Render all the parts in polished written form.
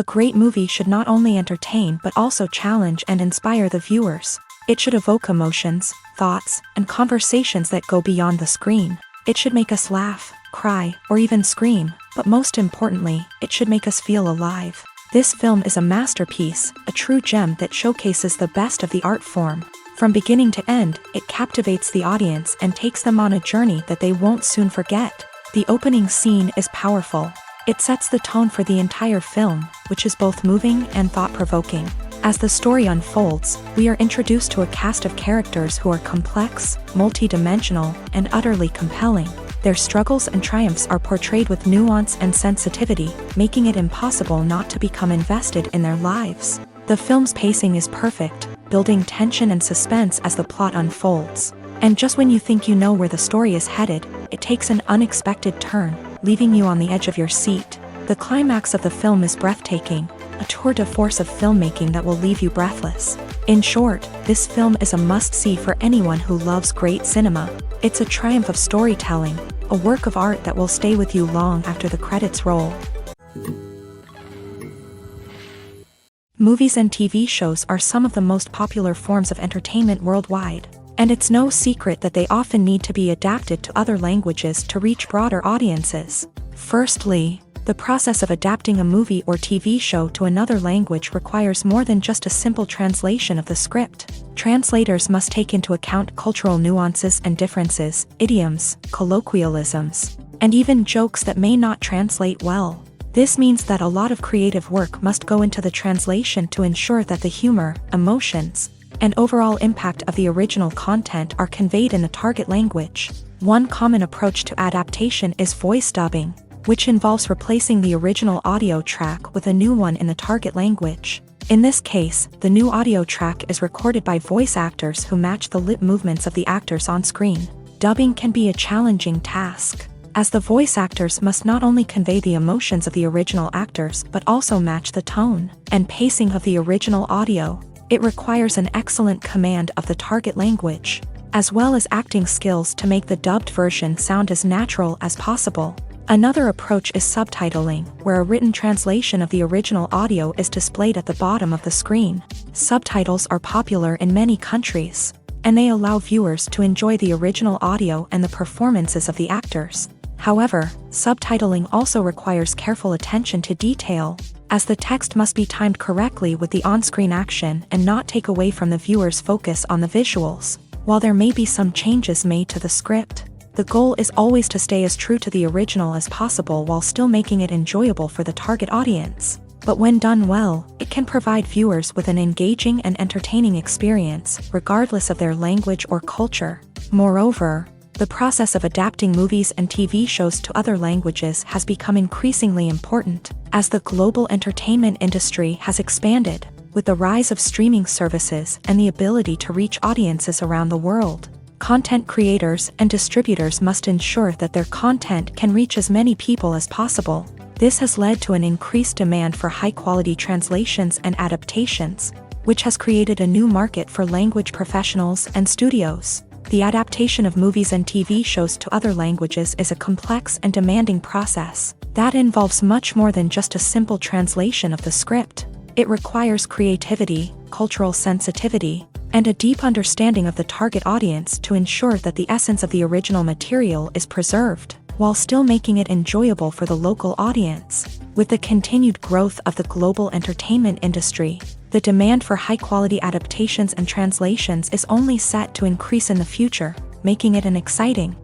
A great movie should not only entertain but also challenge and inspire the viewers. It should evoke emotions, thoughts, and conversations that go beyond the screen. It should make us laugh, cry, or even scream, but most importantly, it should make us feel alive. This film is a masterpiece, a true gem that showcases the best of the art form. From beginning to end, it captivates the audience and takes them on a journey that they won't soon forget. The opening scene is powerful. It sets the tone for the entire film, which is both moving and thought-provoking. As the story unfolds, we are introduced to a cast of characters who are complex, multi-dimensional, and utterly compelling. Their struggles and triumphs are portrayed with nuance and sensitivity, making it impossible not to become invested in their lives. The film's pacing is perfect, building tension and suspense as the plot unfolds. And just when you think you know where the story is headed, it takes an unexpected turn, leaving you on the edge of your seat. The climax of the film is breathtaking, a tour de force of filmmaking that will leave you breathless. In short, this film is a must-see for anyone who loves great cinema. It's a triumph of storytelling, a work of art that will stay with you long after the credits roll. Movies and TV shows are some of the most popular forms of entertainment worldwide, and it's no secret that they often need to be adapted to other languages to reach broader audiences. Firstly, the process of adapting a movie or TV show to another language requires more than just a simple translation of the script. Translators must take into account cultural nuances and differences, idioms, colloquialisms, and even jokes that may not translate well. This means that a lot of creative work must go into the translation to ensure that the humor, emotions, and overall impact of the original content are conveyed in the target language. One common approach to adaptation is voice dubbing, which involves replacing the original audio track with a new one in the target language. In this case, the new audio track is recorded by voice actors who match the lip movements of the actors on screen. Dubbing can be a challenging task, as the voice actors must not only convey the emotions of the original actors but also match the tone and pacing of the original audio. It requires an excellent command of the target language, as well as acting skills to make the dubbed version sound as natural as possible. Another approach is subtitling, where a written translation of the original audio is displayed at the bottom of the screen. Subtitles are popular in many countries, and they allow viewers to enjoy the original audio and the performances of the actors. However, subtitling also requires careful attention to detail, as the text must be timed correctly with the on-screen action and not take away from the viewer's focus on the visuals. While there may be some changes made to the script, the goal is always to stay as true to the original as possible while still making it enjoyable for the target audience. But when done well, it can provide viewers with an engaging and entertaining experience, regardless of their language or culture. Moreover, the process of adapting movies and TV shows to other languages has become increasingly important, as the global entertainment industry has expanded, with the rise of streaming services and the ability to reach audiences around the world. Content creators and distributors must ensure that their content can reach as many people as possible. This has led to an increased demand for high-quality translations and adaptations, which has created a new market for language professionals and studios. The adaptation of movies and TV shows to other languages is a complex and demanding process that involves much more than just a simple translation of the script. It requires creativity, cultural sensitivity, and a deep understanding of the target audience to ensure that the essence of the original material is preserved, while still making it enjoyable for the local audience. With the continued growth of the global entertainment industry, the demand for high-quality adaptations and translations is only set to increase in the future, making it an exciting.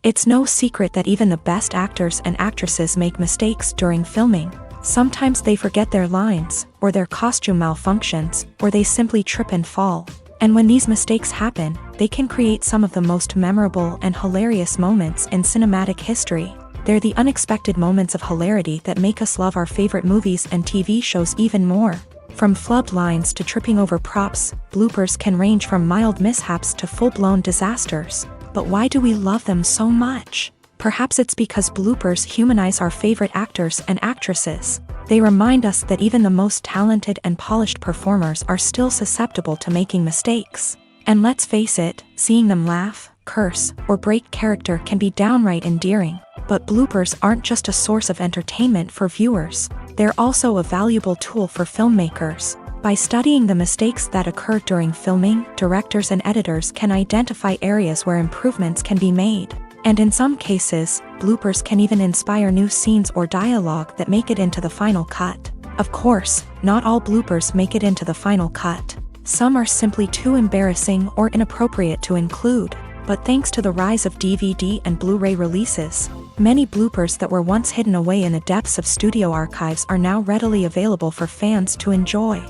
It's no secret that even the best actors and actresses make mistakes during filming. Sometimes they forget their lines, or their costume malfunctions, or they simply trip and fall. And when these mistakes happen, they can create some of the most memorable and hilarious moments in cinematic history. They're the unexpected moments of hilarity that make us love our favorite movies and TV shows even more. From flubbed lines to tripping over props, bloopers can range from mild mishaps to full-blown disasters. But why do we love them so much? Perhaps it's because bloopers humanize our favorite actors and actresses. They remind us that even the most talented and polished performers are still susceptible to making mistakes. And let's face it, seeing them laugh, curse, or break character can be downright endearing. But bloopers aren't just a source of entertainment for viewers, they're also a valuable tool for filmmakers. By studying the mistakes that occur during filming, directors and editors can identify areas where improvements can be made. And in some cases, bloopers can even inspire new scenes or dialogue that make it into the final cut. Of course, not all bloopers make it into the final cut. Some are simply too embarrassing or inappropriate to include. But thanks to the rise of DVD and Blu-ray releases, many bloopers that were once hidden away in the depths of studio archives are now readily available for fans to enjoy.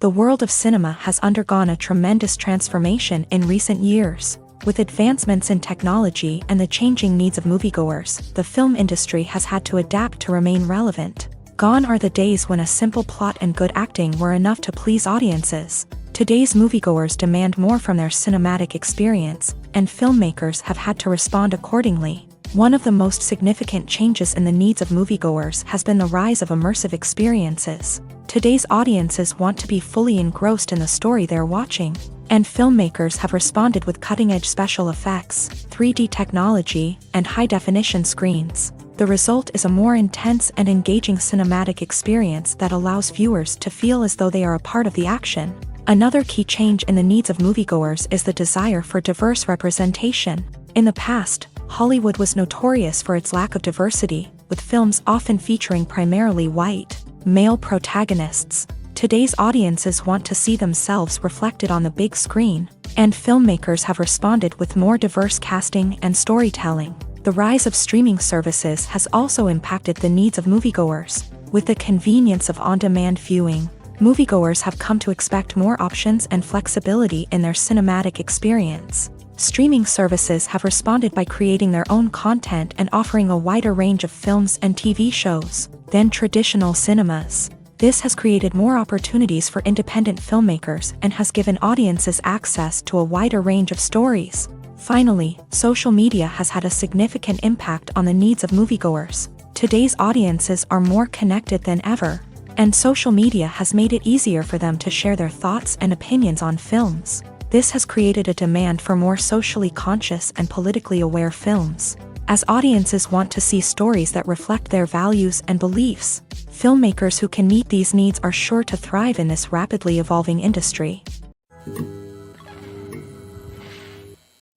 The world of cinema has undergone a tremendous transformation in recent years. With advancements in technology and the changing needs of moviegoers, the film industry has had to adapt to remain relevant. Gone are the days when a simple plot and good acting were enough to please audiences. Today's moviegoers demand more from their cinematic experience, and filmmakers have had to respond accordingly. One of the most significant changes in the needs of moviegoers has been the rise of immersive experiences. Today's audiences want to be fully engrossed in the story they're watching, and filmmakers have responded with cutting-edge special effects, 3D technology, and high-definition screens. The result is a more intense and engaging cinematic experience that allows viewers to feel as though they are a part of the action. Another key change in the needs of moviegoers is the desire for diverse representation. In the past, Hollywood was notorious for its lack of diversity, with films often featuring primarily white, male protagonists. Today's audiences want to see themselves reflected on the big screen, and filmmakers have responded with more diverse casting and storytelling. The rise of streaming services has also impacted the needs of moviegoers. With the convenience of on-demand viewing, moviegoers have come to expect more options and flexibility in their cinematic experience. Streaming services have responded by creating their own content and offering a wider range of films and TV shows than traditional cinemas. This has created more opportunities for independent filmmakers and has given audiences access to a wider range of stories. Finally, social media has had a significant impact on the needs of moviegoers. Today's audiences are more connected than ever, and social media has made it easier for them to share their thoughts and opinions on films. This has created a demand for more socially conscious and politically aware films. As audiences want to see stories that reflect their values and beliefs, filmmakers who can meet these needs are sure to thrive in this rapidly evolving industry.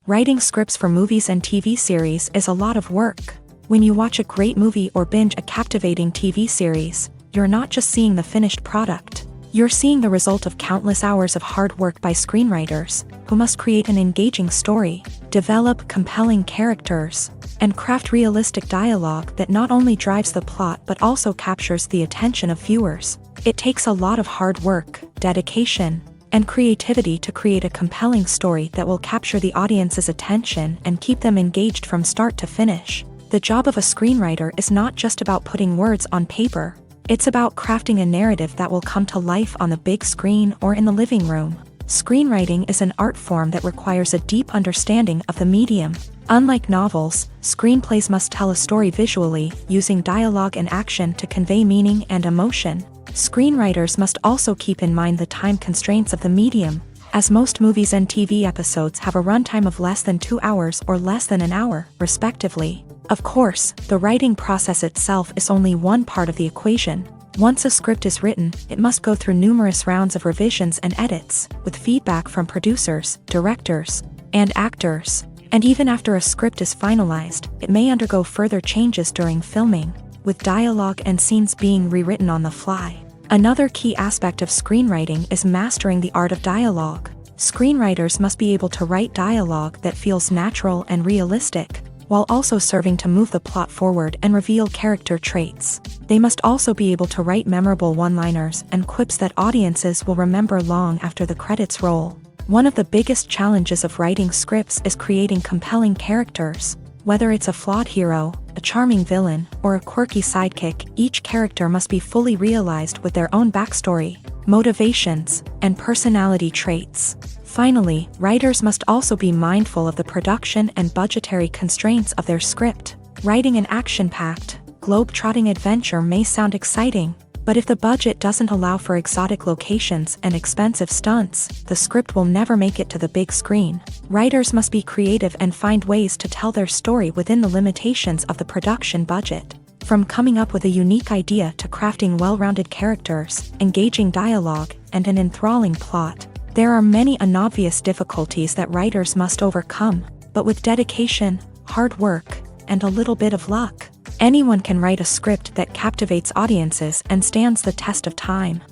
Writing scripts for movies and TV series is a lot of work. When you watch a great movie or binge a captivating TV series, you're not just seeing the finished product. You're seeing the result of countless hours of hard work by screenwriters, who must create an engaging story, develop compelling characters, and craft realistic dialogue that not only drives the plot but also captures the attention of viewers. It takes a lot of hard work, dedication, and creativity to create a compelling story that will capture the audience's attention and keep them engaged from start to finish. The job of a screenwriter is not just about putting words on paper. It's about crafting a narrative that will come to life on the big screen or in the living room. Screenwriting is an art form that requires a deep understanding of the medium. Unlike novels, screenplays must tell a story visually, using dialogue and action to convey meaning and emotion. Screenwriters must also keep in mind the time constraints of the medium, as most movies and TV episodes have a runtime of less than 2 hours or less than an hour, respectively. Of course, the writing process itself is only one part of the equation. Once a script is written, it must go through numerous rounds of revisions and edits, with feedback from producers, directors, and actors. And even after a script is finalized, it may undergo further changes during filming, with dialogue and scenes being rewritten on the fly. Another key aspect of screenwriting is mastering the art of dialogue. Screenwriters must be able to write dialogue that feels natural and realistic, while also serving to move the plot forward and reveal character traits. They must also be able to write memorable one-liners and quips that audiences will remember long after the credits roll. One of the biggest challenges of writing scripts is creating compelling characters. Whether it's a flawed hero, a charming villain, or a quirky sidekick, each character must be fully realized with their own backstory, motivations, and personality traits. Finally, writers must also be mindful of the production and budgetary constraints of their script. Writing an action-packed, globe-trotting adventure may sound exciting, But if the budget doesn't allow for exotic locations and expensive stunts, the script will never make it to the big screen. Writers must be creative and find ways to tell their story within the limitations of the production budget. From coming up with a unique idea to crafting well-rounded characters, engaging dialogue, and an enthralling plot, there are many unobvious difficulties that writers must overcome, but with dedication, hard work, and a little bit of luck, anyone can write a script that captivates audiences and stands the test of time.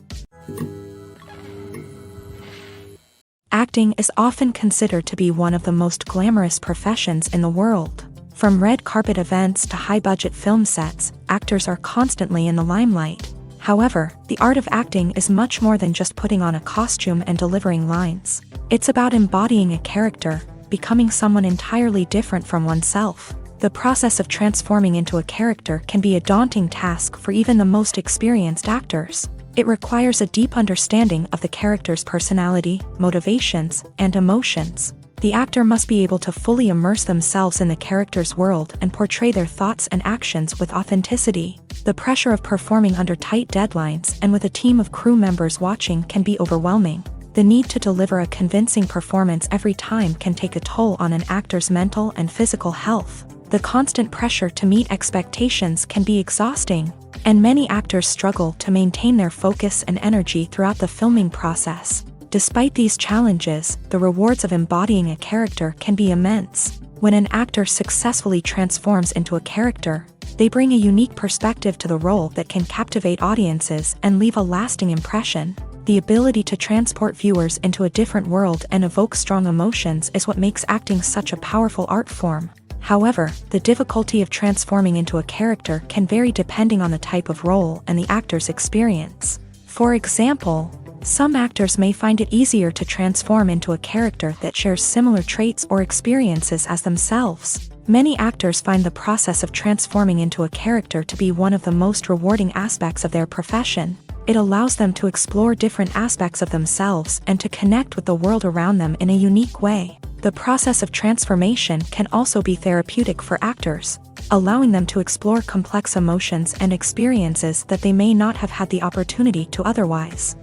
Acting is often considered to be one of the most glamorous professions in the world. From red carpet events to high-budget film sets, actors are constantly in the limelight. However, the art of acting is much more than just putting on a costume and delivering lines. It's about embodying a character, becoming someone entirely different from oneself. The process of transforming into a character can be a daunting task for even the most experienced actors. It requires a deep understanding of the character's personality, motivations, and emotions. The actor must be able to fully immerse themselves in the character's world and portray their thoughts and actions with authenticity. The pressure of performing under tight deadlines and with a team of crew members watching can be overwhelming. The need to deliver a convincing performance every time can take a toll on an actor's mental and physical health. The constant pressure to meet expectations can be exhausting, and many actors struggle to maintain their focus and energy throughout the filming process. Despite these challenges, the rewards of embodying a character can be immense. When an actor successfully transforms into a character, they bring a unique perspective to the role that can captivate audiences and leave a lasting impression. The ability to transport viewers into a different world and evoke strong emotions is what makes acting such a powerful art form. However, the difficulty of transforming into a character can vary depending on the type of role and the actor's experience. For example, some actors may find it easier to transform into a character that shares similar traits or experiences as themselves. Many actors find the process of transforming into a character to be one of the most rewarding aspects of their profession. It allows them to explore different aspects of themselves and to connect with the world around them in a unique way. The process of transformation can also be therapeutic for actors, allowing them to explore complex emotions and experiences that they may not have had the opportunity to otherwise.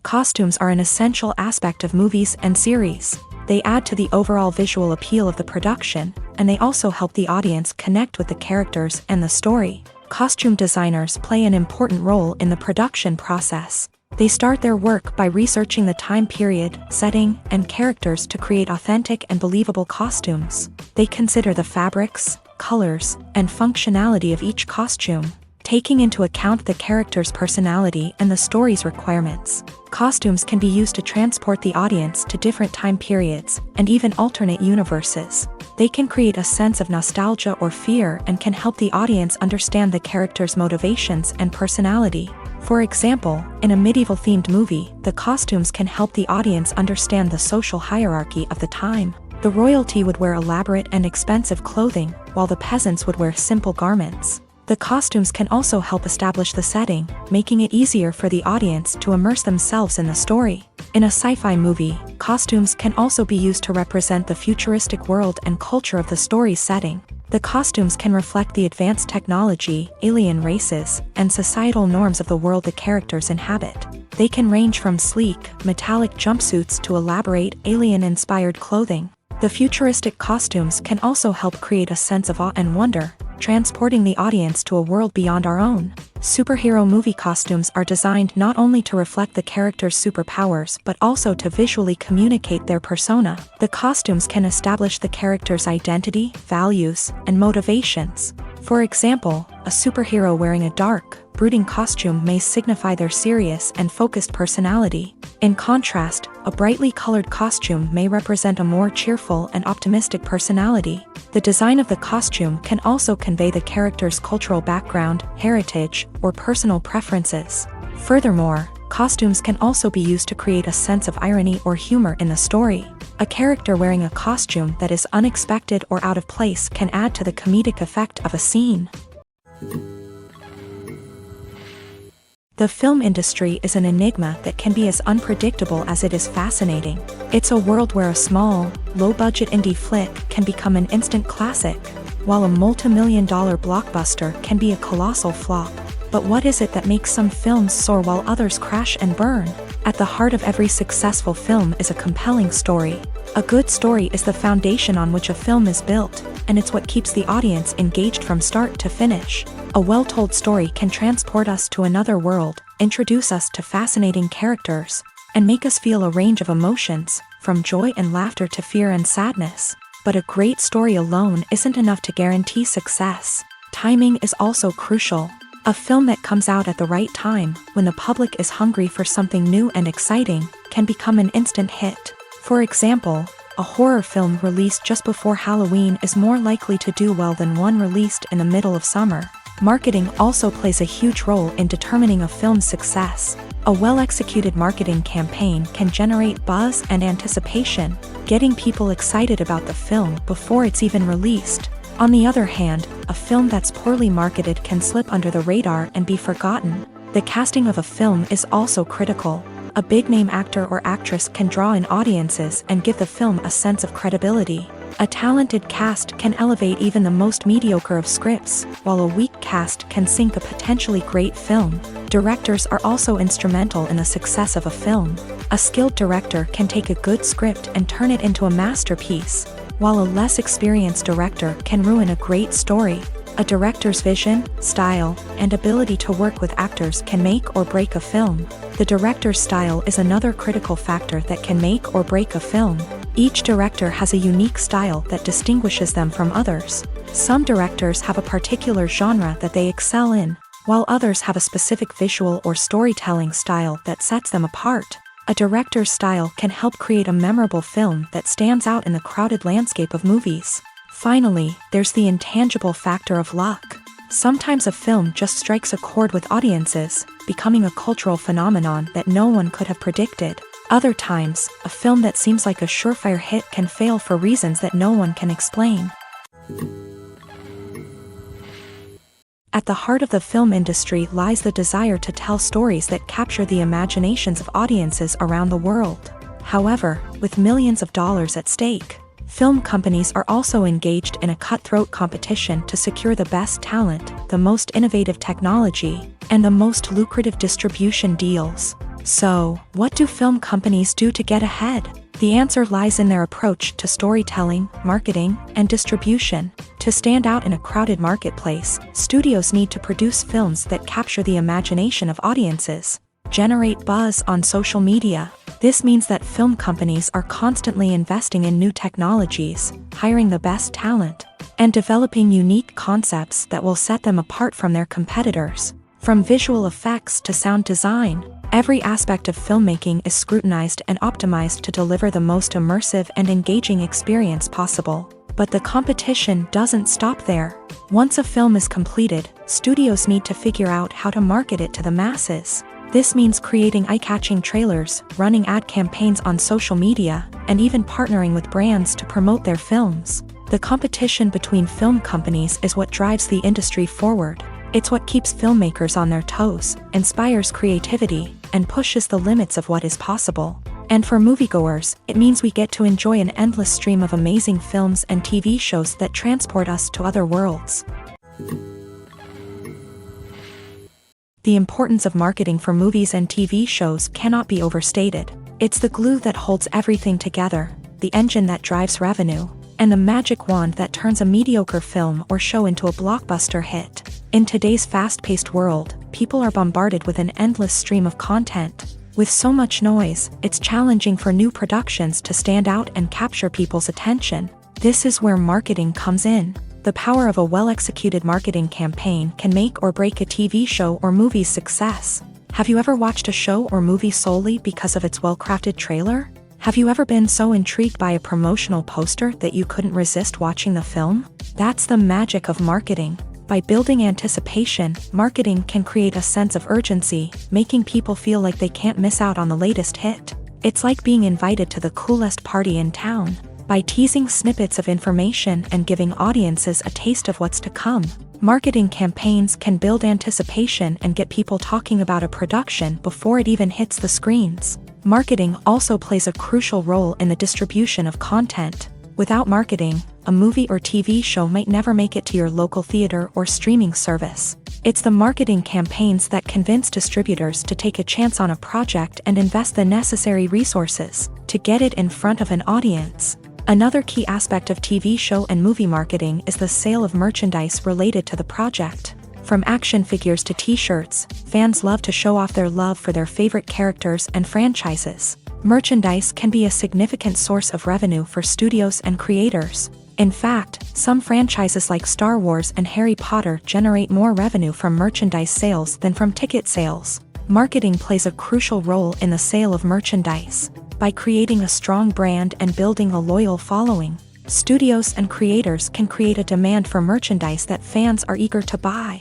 Costumes are an essential aspect of movies and series. They add to the overall visual appeal of the production, and they also help the audience connect with the characters and the story. Costume designers play an important role in the production process. They start their work by researching the time period, setting, and characters to create authentic and believable costumes. They consider the fabrics, colors, and functionality of each costume, taking into account the character's personality and the story's requirements. Costumes can be used to transport the audience to different time periods and even alternate universes. They can create a sense of nostalgia or fear and can help the audience understand the character's motivations and personality. For example, in a medieval-themed movie, the costumes can help the audience understand the social hierarchy of the time. The royalty would wear elaborate and expensive clothing, while the peasants would wear simple garments. The costumes can also help establish the setting, making it easier for the audience to immerse themselves in the story. In a sci-fi movie, costumes can also be used to represent the futuristic world and culture of the story's setting. The costumes can reflect the advanced technology, alien races, and societal norms of the world the characters inhabit. They can range from sleek, metallic jumpsuits to elaborate, alien-inspired clothing. The futuristic costumes can also help create a sense of awe and wonder, transporting the audience to a world beyond our own. Superhero movie costumes are designed not only to reflect the character's superpowers but also to visually communicate their persona. The costumes can establish the character's identity, values, and motivations. For example, a superhero wearing a dark, brooding costume may signify their serious and focused personality. In contrast, a brightly colored costume may represent a more cheerful and optimistic personality. The design of the costume can also convey the character's cultural background, heritage, or personal preferences. Furthermore, costumes can also be used to create a sense of irony or humor in the story. A character wearing a costume that is unexpected or out of place can add to the comedic effect of a scene. The film industry is an enigma that can be as unpredictable as it is fascinating. It's a world where a small, low-budget indie flick can become an instant classic. while a multi-million-dollar blockbuster can be a colossal flop. But what is it that makes some films soar while others crash and burn? At the heart of every successful film is a compelling story. A good story is the foundation on which a film is built, and it's what keeps the audience engaged from start to finish. A well-told story can transport us to another world, introduce us to fascinating characters, and make us feel a range of emotions, from joy and laughter to fear and sadness. But a great story alone isn't enough to guarantee success. Timing is also crucial. A film that comes out at the right time, when the public is hungry for something new and exciting, can become an instant hit. For example, a horror film released just before Halloween is more likely to do well than one released in the middle of summer. Marketing also plays a huge role in determining a film's success. A well-executed marketing campaign can generate buzz and anticipation, getting people excited about the film before it's even released. On the other hand, a film that's poorly marketed can slip under the radar and be forgotten. The casting of a film is also critical. A big-name actor or actress can draw in audiences and give the film a sense of credibility. A talented cast can elevate even the most mediocre of scripts, while a weak cast can sink a potentially great film. Directors are also instrumental in the success of a film. A skilled director can take a good script and turn it into a masterpiece, while a less experienced director can ruin a great story. A director's vision, style, and ability to work with actors can make or break a film. The director's style is another critical factor that can make or break a film. Each director has a unique style that distinguishes them from others. Some directors have a particular genre that they excel in, while others have a specific visual or storytelling style that sets them apart. A director's style can help create a memorable film that stands out in the crowded landscape of movies. Finally, there's the intangible factor of luck. Sometimes a film just strikes a chord with audiences, becoming a cultural phenomenon that no one could have predicted. Other times, a film that seems like a surefire hit can fail for reasons that no one can explain. At the heart of the film industry lies the desire to tell stories that capture the imaginations of audiences around the world. However, with millions of dollars at stake, film companies are also engaged in a cutthroat competition to secure the best talent, the most innovative technology, and the most lucrative distribution deals. So, what do film companies do to get ahead? The answer lies in their approach to storytelling, marketing, and distribution. To stand out in a crowded marketplace, studios need to produce films that capture the imagination of audiences, generate buzz on social media. This means that film companies are constantly investing in new technologies, hiring the best talent, and developing unique concepts that will set them apart from their competitors. From visual effects to sound design, every aspect of filmmaking is scrutinized and optimized to deliver the most immersive and engaging experience possible. But the competition doesn't stop there. Once a film is completed, studios need to figure out how to market it to the masses. This means creating eye-catching trailers, running ad campaigns on social media, and even partnering with brands to promote their films. The competition between film companies is what drives the industry forward. It's what keeps filmmakers on their toes, inspires creativity, and pushes the limits of what is possible. And for moviegoers, it means we get to enjoy an endless stream of amazing films and TV shows that transport us to other worlds. The importance of marketing for movies and TV shows cannot be overstated. It's the glue that holds everything together, the engine that drives revenue, and the magic wand that turns a mediocre film or show into a blockbuster hit. In today's fast-paced world, people are bombarded with an endless stream of content. With so much noise, it's challenging for new productions to stand out and capture people's attention. This is where marketing comes in. The power of a well-executed marketing campaign can make or break a TV show or movie's success. Have you ever watched a show or movie solely because of its well-crafted trailer? Have you ever been so intrigued by a promotional poster that you couldn't resist watching the film? That's the magic of marketing. By building anticipation, marketing can create a sense of urgency, making people feel like they can't miss out on the latest hit. It's like being invited to the coolest party in town. By teasing snippets of information and giving audiences a taste of what's to come, marketing campaigns can build anticipation and get people talking about a production before it even hits the screens. Marketing also plays a crucial role in the distribution of content. Without marketing, a movie or TV show might never make it to your local theater or streaming service. It's the marketing campaigns that convince distributors to take a chance on a project and invest the necessary resources to get it in front of an audience. Another key aspect of TV show and movie marketing is the sale of merchandise related to the project. From action figures to t-shirts, fans love to show off their love for their favorite characters and franchises. Merchandise can be a significant source of revenue for studios and creators. In fact, some franchises like Star Wars and Harry Potter generate more revenue from merchandise sales than from ticket sales. Marketing plays a crucial role in the sale of merchandise. By creating a strong brand and building a loyal following, studios and creators can create a demand for merchandise that fans are eager to buy.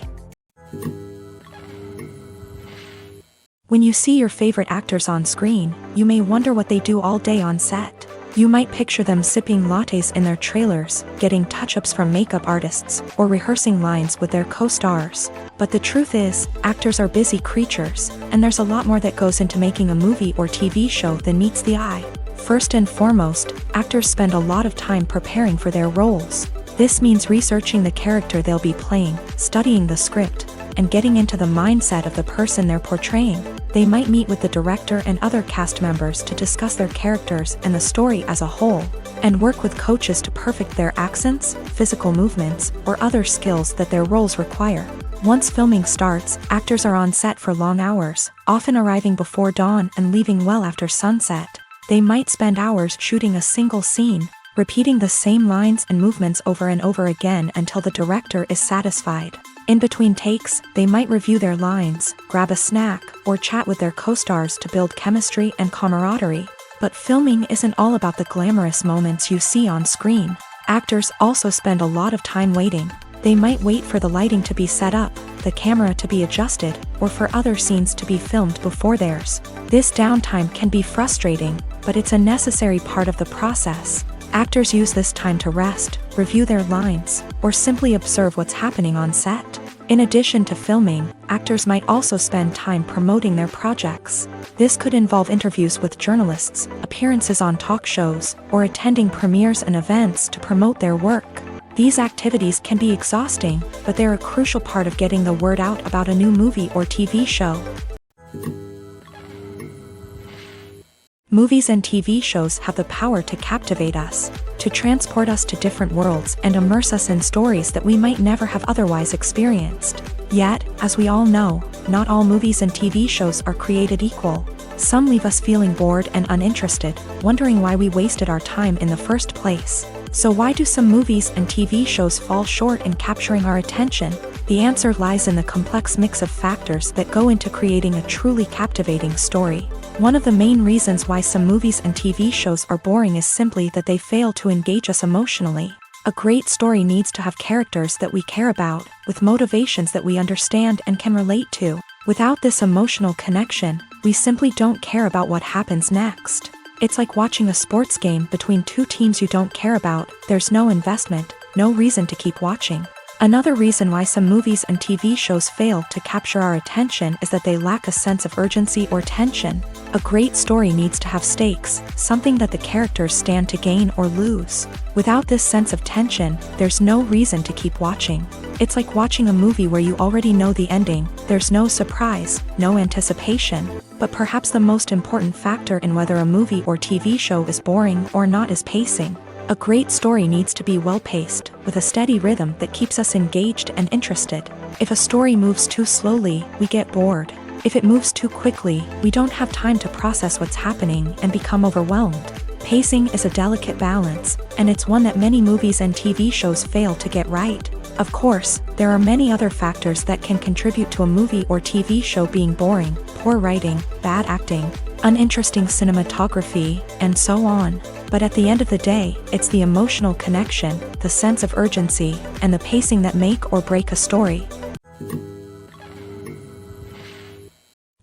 When you see your favorite actors on screen, you may wonder what they do all day on set. You might picture them sipping lattes in their trailers, getting touch-ups from makeup artists, or rehearsing lines with their co-stars. But the truth is, actors are busy creatures, and there's a lot more that goes into making a movie or TV show than meets the eye. First and foremost, actors spend a lot of time preparing for their roles. This means researching the character they'll be playing, studying the script, and getting into the mindset of the person they're portraying. They might meet with the director and other cast members to discuss their characters and the story as a whole, and work with coaches to perfect their accents, physical movements, or other skills that their roles require. Once filming starts, actors are on set for long hours, often arriving before dawn and leaving well after sunset. They might spend hours shooting a single scene, repeating the same lines and movements over and over again until the director is satisfied. In between takes, they might review their lines, grab a snack, or chat with their co-stars to build chemistry and camaraderie. But filming isn't all about the glamorous moments you see on screen. Actors also spend a lot of time waiting. They might wait for the lighting to be set up, the camera to be adjusted, or for other scenes to be filmed before theirs. This downtime can be frustrating, but it's a necessary part of the process. Actors use this time to rest, review their lines, or simply observe what's happening on set. In addition to filming, actors might also spend time promoting their projects. This could involve interviews with journalists, appearances on talk shows, or attending premieres and events to promote their work. These activities can be exhausting, but they're a crucial part of getting the word out about a new movie or TV show. Movies and TV shows have the power to captivate us, to transport us to different worlds and immerse us in stories that we might never have otherwise experienced. Yet, as we all know, not all movies and TV shows are created equal. Some leave us feeling bored and uninterested, wondering why we wasted our time in the first place. So why do some movies and TV shows fall short in capturing our attention? The answer lies in the complex mix of factors that go into creating a truly captivating story. One of the main reasons why some movies and TV shows are boring is simply that they fail to engage us emotionally. A great story needs to have characters that we care about, with motivations that we understand and can relate to. Without this emotional connection, we simply don't care about what happens next. It's like watching a sports game between two teams you don't care about. There's no investment, no reason to keep watching. Another reason why some movies and TV shows fail to capture our attention is that they lack a sense of urgency or tension. A great story needs to have stakes, something that the characters stand to gain or lose. Without this sense of tension, there's no reason to keep watching. It's like watching a movie where you already know the ending. There's no surprise, no anticipation. But perhaps the most important factor in whether a movie or TV show is boring or not is pacing. A great story needs to be well-paced, with a steady rhythm that keeps us engaged and interested. If a story moves too slowly, we get bored. If it moves too quickly, we don't have time to process what's happening and become overwhelmed. Pacing is a delicate balance, and it's one that many movies and TV shows fail to get right. Of course, there are many other factors that can contribute to a movie or TV show being boring: poor writing, bad acting, uninteresting cinematography, and so on. But at the end of the day, it's the emotional connection, the sense of urgency, and the pacing that make or break a story.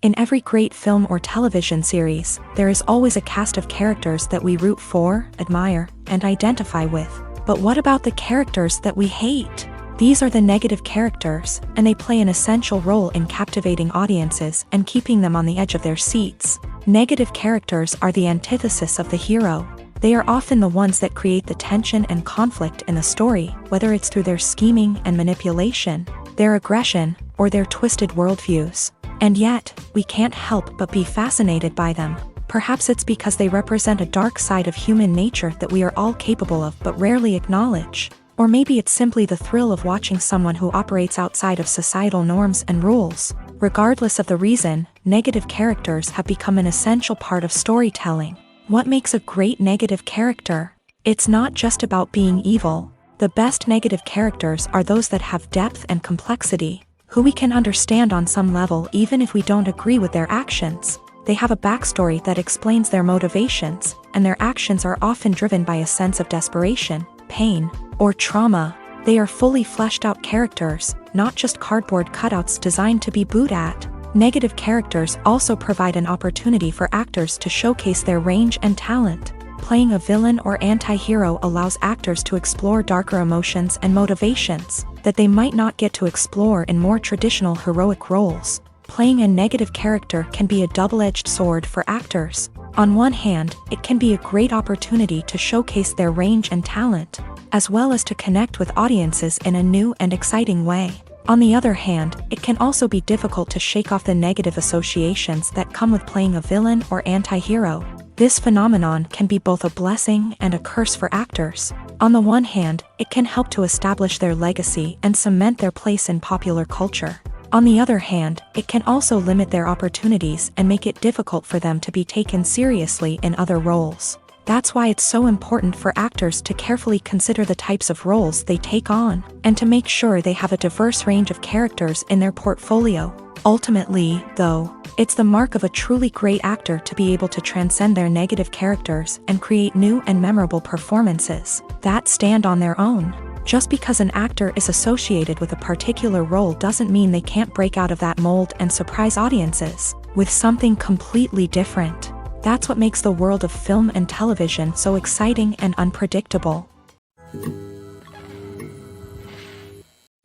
In every great film or television series, there is always a cast of characters that we root for, admire, and identify with. But what about the characters that we hate? These are the negative characters, and they play an essential role in captivating audiences and keeping them on the edge of their seats. Negative characters are the antithesis of the hero. They are often the ones that create the tension and conflict in the story, whether it's through their scheming and manipulation, their aggression, or their twisted worldviews. And yet, we can't help but be fascinated by them. Perhaps it's because they represent a dark side of human nature that we are all capable of but rarely acknowledge. Or maybe it's simply the thrill of watching someone who operates outside of societal norms and rules. Regardless of the reason, negative characters have become an essential part of storytelling. What makes a great negative character? It's not just about being evil. The best negative characters are those that have depth and complexity, who we can understand on some level even if we don't agree with their actions. They have a backstory that explains their motivations, and their actions are often driven by a sense of desperation, pain, or trauma. They are fully fleshed out characters, not just cardboard cutouts designed to be booed at. Negative characters also provide an opportunity for actors to showcase their range and talent. Playing a villain or anti-hero allows actors to explore darker emotions and motivations that they might not get to explore in more traditional heroic roles. Playing a negative character can be a double-edged sword for actors. On one hand, it can be a great opportunity to showcase their range and talent, as well as to connect with audiences in a new and exciting way. On the other hand, it can also be difficult to shake off the negative associations that come with playing a villain or anti-hero. This phenomenon can be both a blessing and a curse for actors. On the one hand, it can help to establish their legacy and cement their place in popular culture. On the other hand, it can also limit their opportunities and make it difficult for them to be taken seriously in other roles. That's why it's so important for actors to carefully consider the types of roles they take on, and to make sure they have a diverse range of characters in their portfolio. Ultimately, though, it's the mark of a truly great actor to be able to transcend their negative characters and create new and memorable performances that stand on their own. Just because an actor is associated with a particular role doesn't mean they can't break out of that mold and surprise audiences with something completely different. That's what makes the world of film and television so exciting and unpredictable.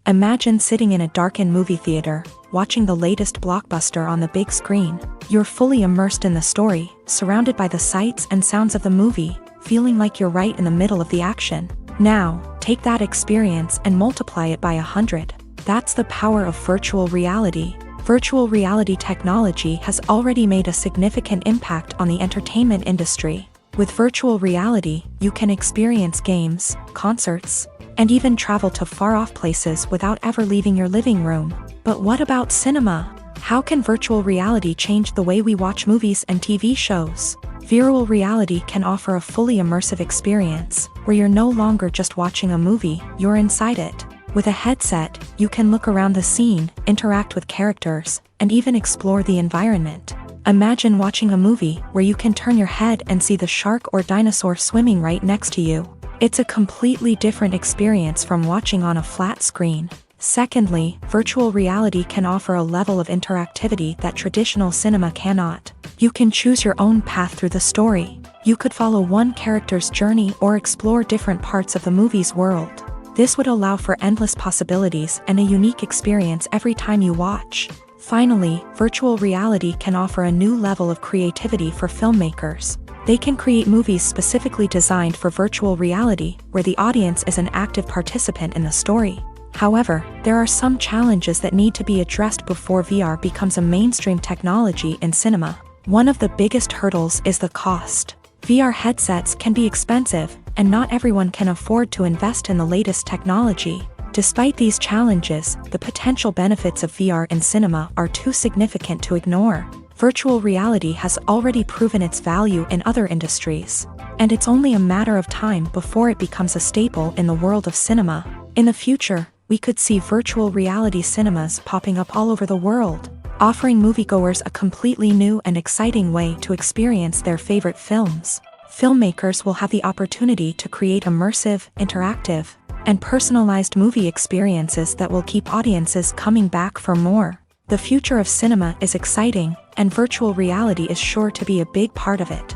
Imagine sitting in a darkened movie theater, watching the latest blockbuster on the big screen. You're fully immersed in the story, surrounded by the sights and sounds of the movie, feeling like you're right in the middle of the action. Now, take that experience and multiply it by 100. That's the power of virtual reality. Virtual reality technology has already made a significant impact on the entertainment industry. With virtual reality, you can experience games, concerts, and even travel to far-off places without ever leaving your living room. But what about cinema? How can virtual reality change the way we watch movies and TV shows? Virtual reality can offer a fully immersive experience, where you're no longer just watching a movie, you're inside it. With a headset, you can look around the scene, interact with characters, and even explore the environment. Imagine watching a movie where you can turn your head and see the shark or dinosaur swimming right next to you. It's a completely different experience from watching on a flat screen. Secondly, virtual reality can offer a level of interactivity that traditional cinema cannot. You can choose your own path through the story. You could follow one character's journey or explore different parts of the movie's world. This would allow for endless possibilities and a unique experience every time you watch. Finally, virtual reality can offer a new level of creativity for filmmakers. They can create movies specifically designed for virtual reality, where the audience is an active participant in the story. However, there are some challenges that need to be addressed before VR becomes a mainstream technology in cinema. One of the biggest hurdles is the cost. VR headsets can be expensive, and not everyone can afford to invest in the latest technology. Despite these challenges, the potential benefits of VR in cinema are too significant to ignore. Virtual reality has already proven its value in other industries, and it's only a matter of time before it becomes a staple in the world of cinema. In the future, we could see virtual reality cinemas popping up all over the world, offering moviegoers a completely new and exciting way to experience their favorite films. Filmmakers will have the opportunity to create immersive, interactive, and personalized movie experiences that will keep audiences coming back for more. The future of cinema is exciting, and virtual reality is sure to be a big part of it.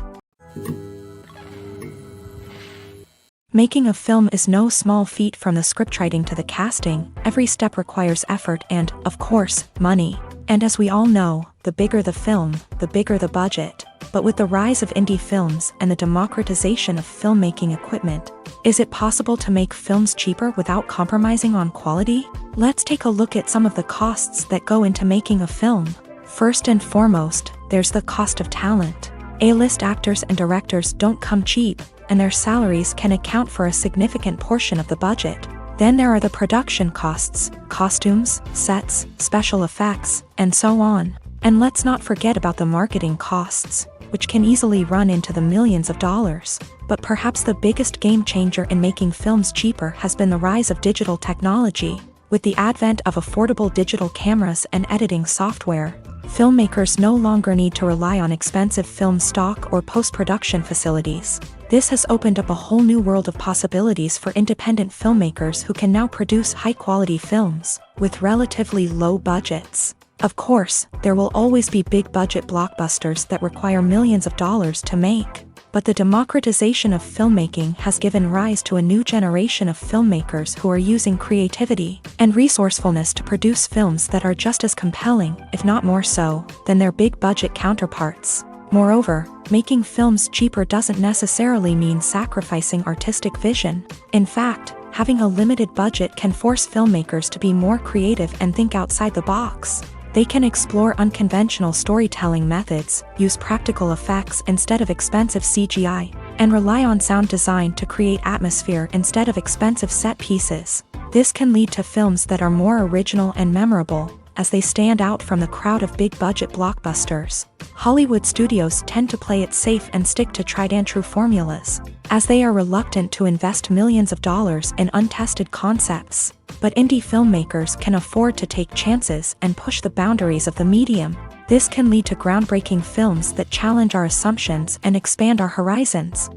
Making a film is no small feat. From the scriptwriting to the casting, every step requires effort and, of course, money. And as we all know, the bigger the film, the bigger the budget. But with the rise of indie films and the democratization of filmmaking equipment, is it possible to make films cheaper without compromising on quality? Let's take a look at some of the costs that go into making a film. First and foremost, there's the cost of talent. A-list actors and directors don't come cheap, and their salaries can account for a significant portion of the budget. Then there are the production costs, costumes, sets, special effects, and so on. And let's not forget about the marketing costs, which can easily run into the millions of dollars. But perhaps the biggest game changer in making films cheaper has been the rise of digital technology. With the advent of affordable digital cameras and editing software, filmmakers no longer need to rely on expensive film stock or post-production facilities. This has opened up a whole new world of possibilities for independent filmmakers who can now produce high-quality films with relatively low budgets. Of course, there will always be big-budget blockbusters that require millions of dollars to make. But the democratization of filmmaking has given rise to a new generation of filmmakers who are using creativity and resourcefulness to produce films that are just as compelling, if not more so, than their big-budget counterparts. Moreover, making films cheaper doesn't necessarily mean sacrificing artistic vision. In fact, having a limited budget can force filmmakers to be more creative and think outside the box. They can explore unconventional storytelling methods, use practical effects instead of expensive CGI, and rely on sound design to create atmosphere instead of expensive set pieces. This can lead to films that are more original and memorable, as they stand out from the crowd of big-budget blockbusters. Hollywood studios tend to play it safe and stick to tried-and-true formulas, as they are reluctant to invest millions of dollars in untested concepts. But indie filmmakers can afford to take chances and push the boundaries of the medium. This can lead to groundbreaking films that challenge our assumptions and expand our horizons.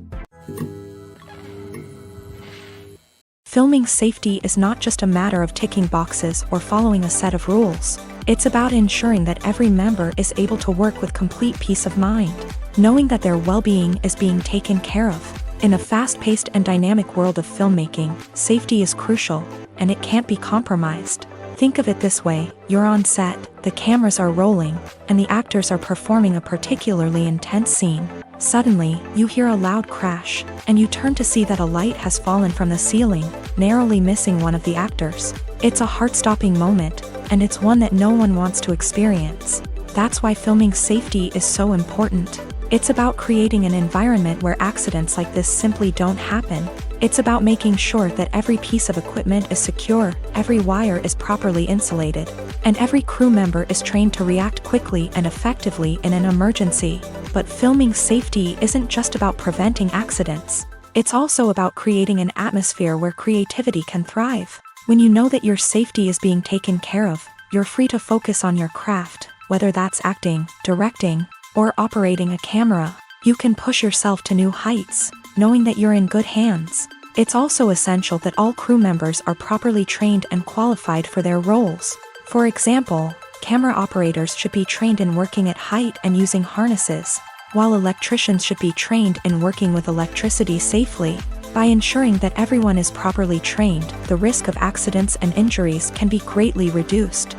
Filming safety is not just a matter of ticking boxes or following a set of rules. It's about ensuring that every member is able to work with complete peace of mind, knowing that their well-being is being taken care of. In a fast-paced and dynamic world of filmmaking, safety is crucial, and it can't be compromised. Think of it this way: you're on set, the cameras are rolling, and the actors are performing a particularly intense scene. Suddenly, you hear a loud crash, and you turn to see that a light has fallen from the ceiling, narrowly missing one of the actors. It's a heart-stopping moment, and it's one that no one wants to experience. That's why filming safety is so important. It's about creating an environment where accidents like this simply don't happen. It's about making sure that every piece of equipment is secure, every wire is properly insulated, and every crew member is trained to react quickly and effectively in an emergency. But filming safety isn't just about preventing accidents. It's also about creating an atmosphere where creativity can thrive. When you know that your safety is being taken care of, you're free to focus on your craft, whether that's acting, directing, or operating a camera. You can push yourself to new heights, knowing that you're in good hands. It's also essential that all crew members are properly trained and qualified for their roles. For example, camera operators should be trained in working at height and using harnesses, while electricians should be trained in working with electricity safely. By ensuring that everyone is properly trained, the risk of accidents and injuries can be greatly reduced.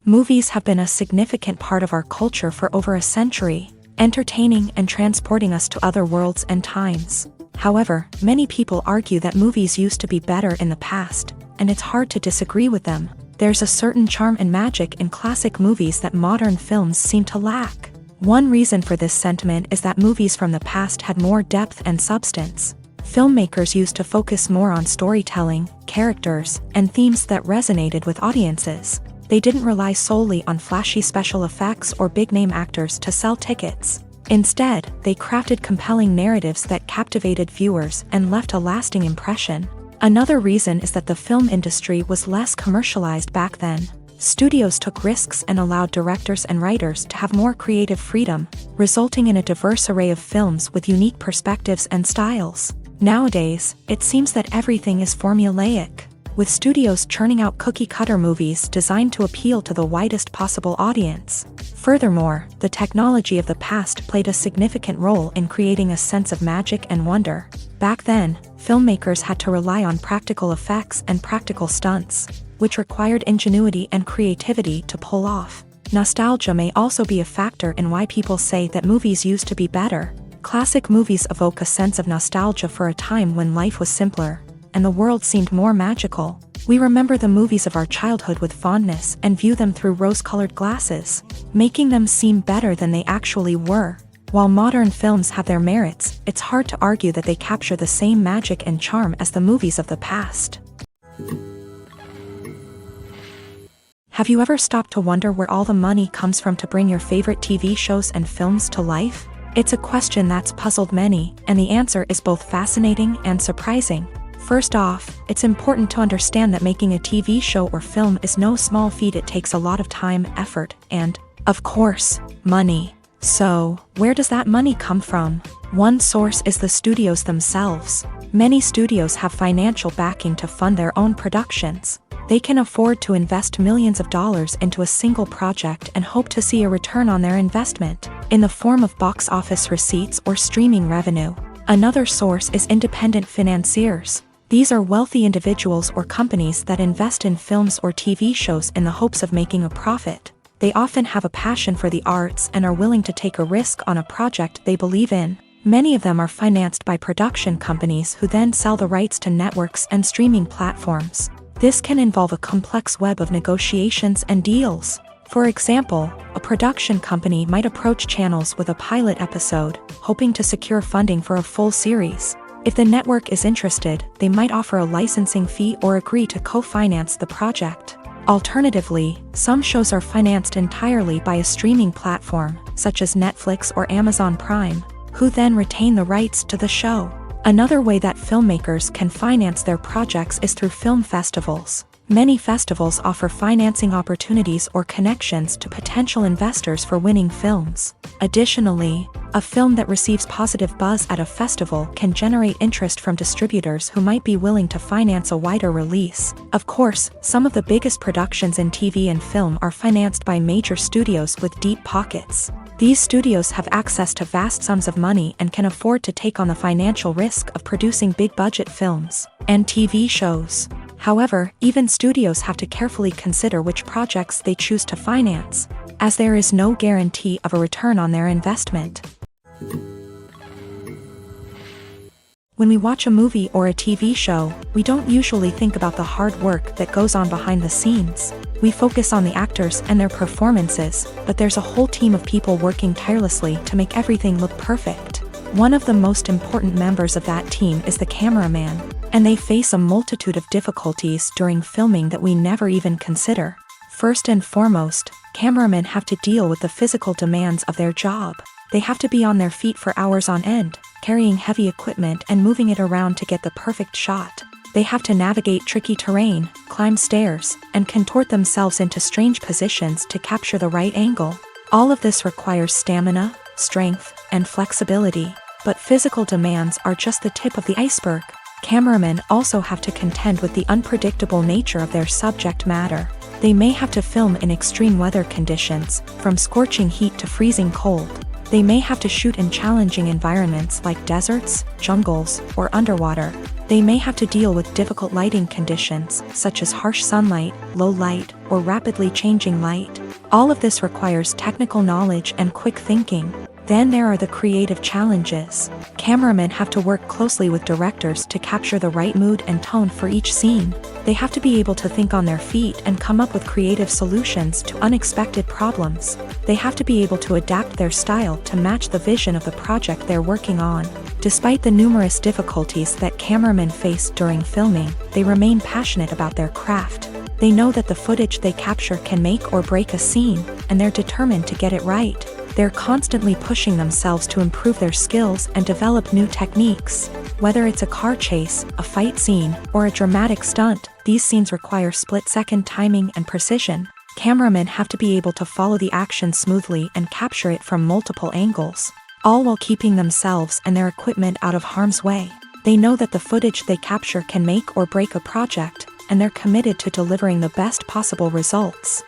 Movies have been a significant part of our culture for over a century, entertaining and transporting us to other worlds and times. However, many people argue that movies used to be better in the past, and it's hard to disagree with them. There's a certain charm and magic in classic movies that modern films seem to lack. One reason for this sentiment is that movies from the past had more depth and substance. Filmmakers used to focus more on storytelling, characters, and themes that resonated with audiences. They didn't rely solely on flashy special effects or big-name actors to sell tickets. Instead, they crafted compelling narratives that captivated viewers and left a lasting impression. Another reason is that the film industry was less commercialized back then. Studios took risks and allowed directors and writers to have more creative freedom, resulting in a diverse array of films with unique perspectives and styles. Nowadays, it seems that everything is formulaic, with studios churning out cookie-cutter movies designed to appeal to the widest possible audience. Furthermore, the technology of the past played a significant role in creating a sense of magic and wonder. Back then, filmmakers had to rely on practical effects and practical stunts, which required ingenuity and creativity to pull off. Nostalgia may also be a factor in why people say that movies used to be better. Classic movies evoke a sense of nostalgia for a time when life was simpler, and the world seemed more magical. We remember the movies of our childhood with fondness and view them through rose-colored glasses, making them seem better than they actually were. While modern films have their merits, it's hard to argue that they capture the same magic and charm as the movies of the past. Have you ever stopped to wonder where all the money comes from to bring your favorite TV shows and films to life? It's a question that's puzzled many, and the answer is both fascinating and surprising. First off, it's important to understand that making a TV show or film is no small feat. It takes a lot of time, effort, and, of course, money. So, where does that money come from? One source is the studios themselves. Many studios have financial backing to fund their own productions. They can afford to invest millions of dollars into a single project and hope to see a return on their investment, in the form of box office receipts or streaming revenue. Another source is independent financiers. These are wealthy individuals or companies that invest in films or TV shows in the hopes of making a profit. They often have a passion for the arts and are willing to take a risk on a project they believe in. Many of them are financed by production companies who then sell the rights to networks and streaming platforms. This can involve a complex web of negotiations and deals. For example, a production company might approach channels with a pilot episode, hoping to secure funding for a full series. If the network is interested, they might offer a licensing fee or agree to co-finance the project. Alternatively, some shows are financed entirely by a streaming platform, such as Netflix or Amazon Prime, who then retain the rights to the show. Another way that filmmakers can finance their projects is through film festivals. Many festivals offer financing opportunities or connections to potential investors for winning films. Additionally, a film that receives positive buzz at a festival can generate interest from distributors who might be willing to finance a wider release. Of course, some of the biggest productions in TV and film are financed by major studios with deep pockets. These studios have access to vast sums of money and can afford to take on the financial risk of producing big-budget films and TV shows. However, even studios have to carefully consider which projects they choose to finance, as there is no guarantee of a return on their investment. When we watch a movie or a TV show, we don't usually think about the hard work that goes on behind the scenes. We focus on the actors and their performances, but there's a whole team of people working tirelessly to make everything look perfect. One of the most important members of that team is the cameraman, and they face a multitude of difficulties during filming that we never even consider. First and foremost, cameramen have to deal with the physical demands of their job. They have to be on their feet for hours on end, carrying heavy equipment and moving it around to get the perfect shot. They have to navigate tricky terrain, climb stairs, and contort themselves into strange positions to capture the right angle. All of this requires stamina, strength, and flexibility. But physical demands are just the tip of the iceberg. Cameramen also have to contend with the unpredictable nature of their subject matter. They may have to film in extreme weather conditions, from scorching heat to freezing cold. They may have to shoot in challenging environments like deserts, jungles, or underwater. They may have to deal with difficult lighting conditions, such as harsh sunlight, low light, or rapidly changing light. All of this requires technical knowledge and quick thinking. Then there are the creative challenges. Cameramen have to work closely with directors to capture the right mood and tone for each scene. They have to be able to think on their feet and come up with creative solutions to unexpected problems. They have to be able to adapt their style to match the vision of the project they're working on. Despite the numerous difficulties that cameramen face during filming, they remain passionate about their craft. They know that the footage they capture can make or break a scene, and they're determined to get it right. They're constantly pushing themselves to improve their skills and develop new techniques. Whether it's a car chase, a fight scene, or a dramatic stunt, these scenes require split-second timing and precision. Cameramen have to be able to follow the action smoothly and capture it from multiple angles, all while keeping themselves and their equipment out of harm's way. They know that the footage they capture can make or break a project, and they're committed to delivering the best possible results.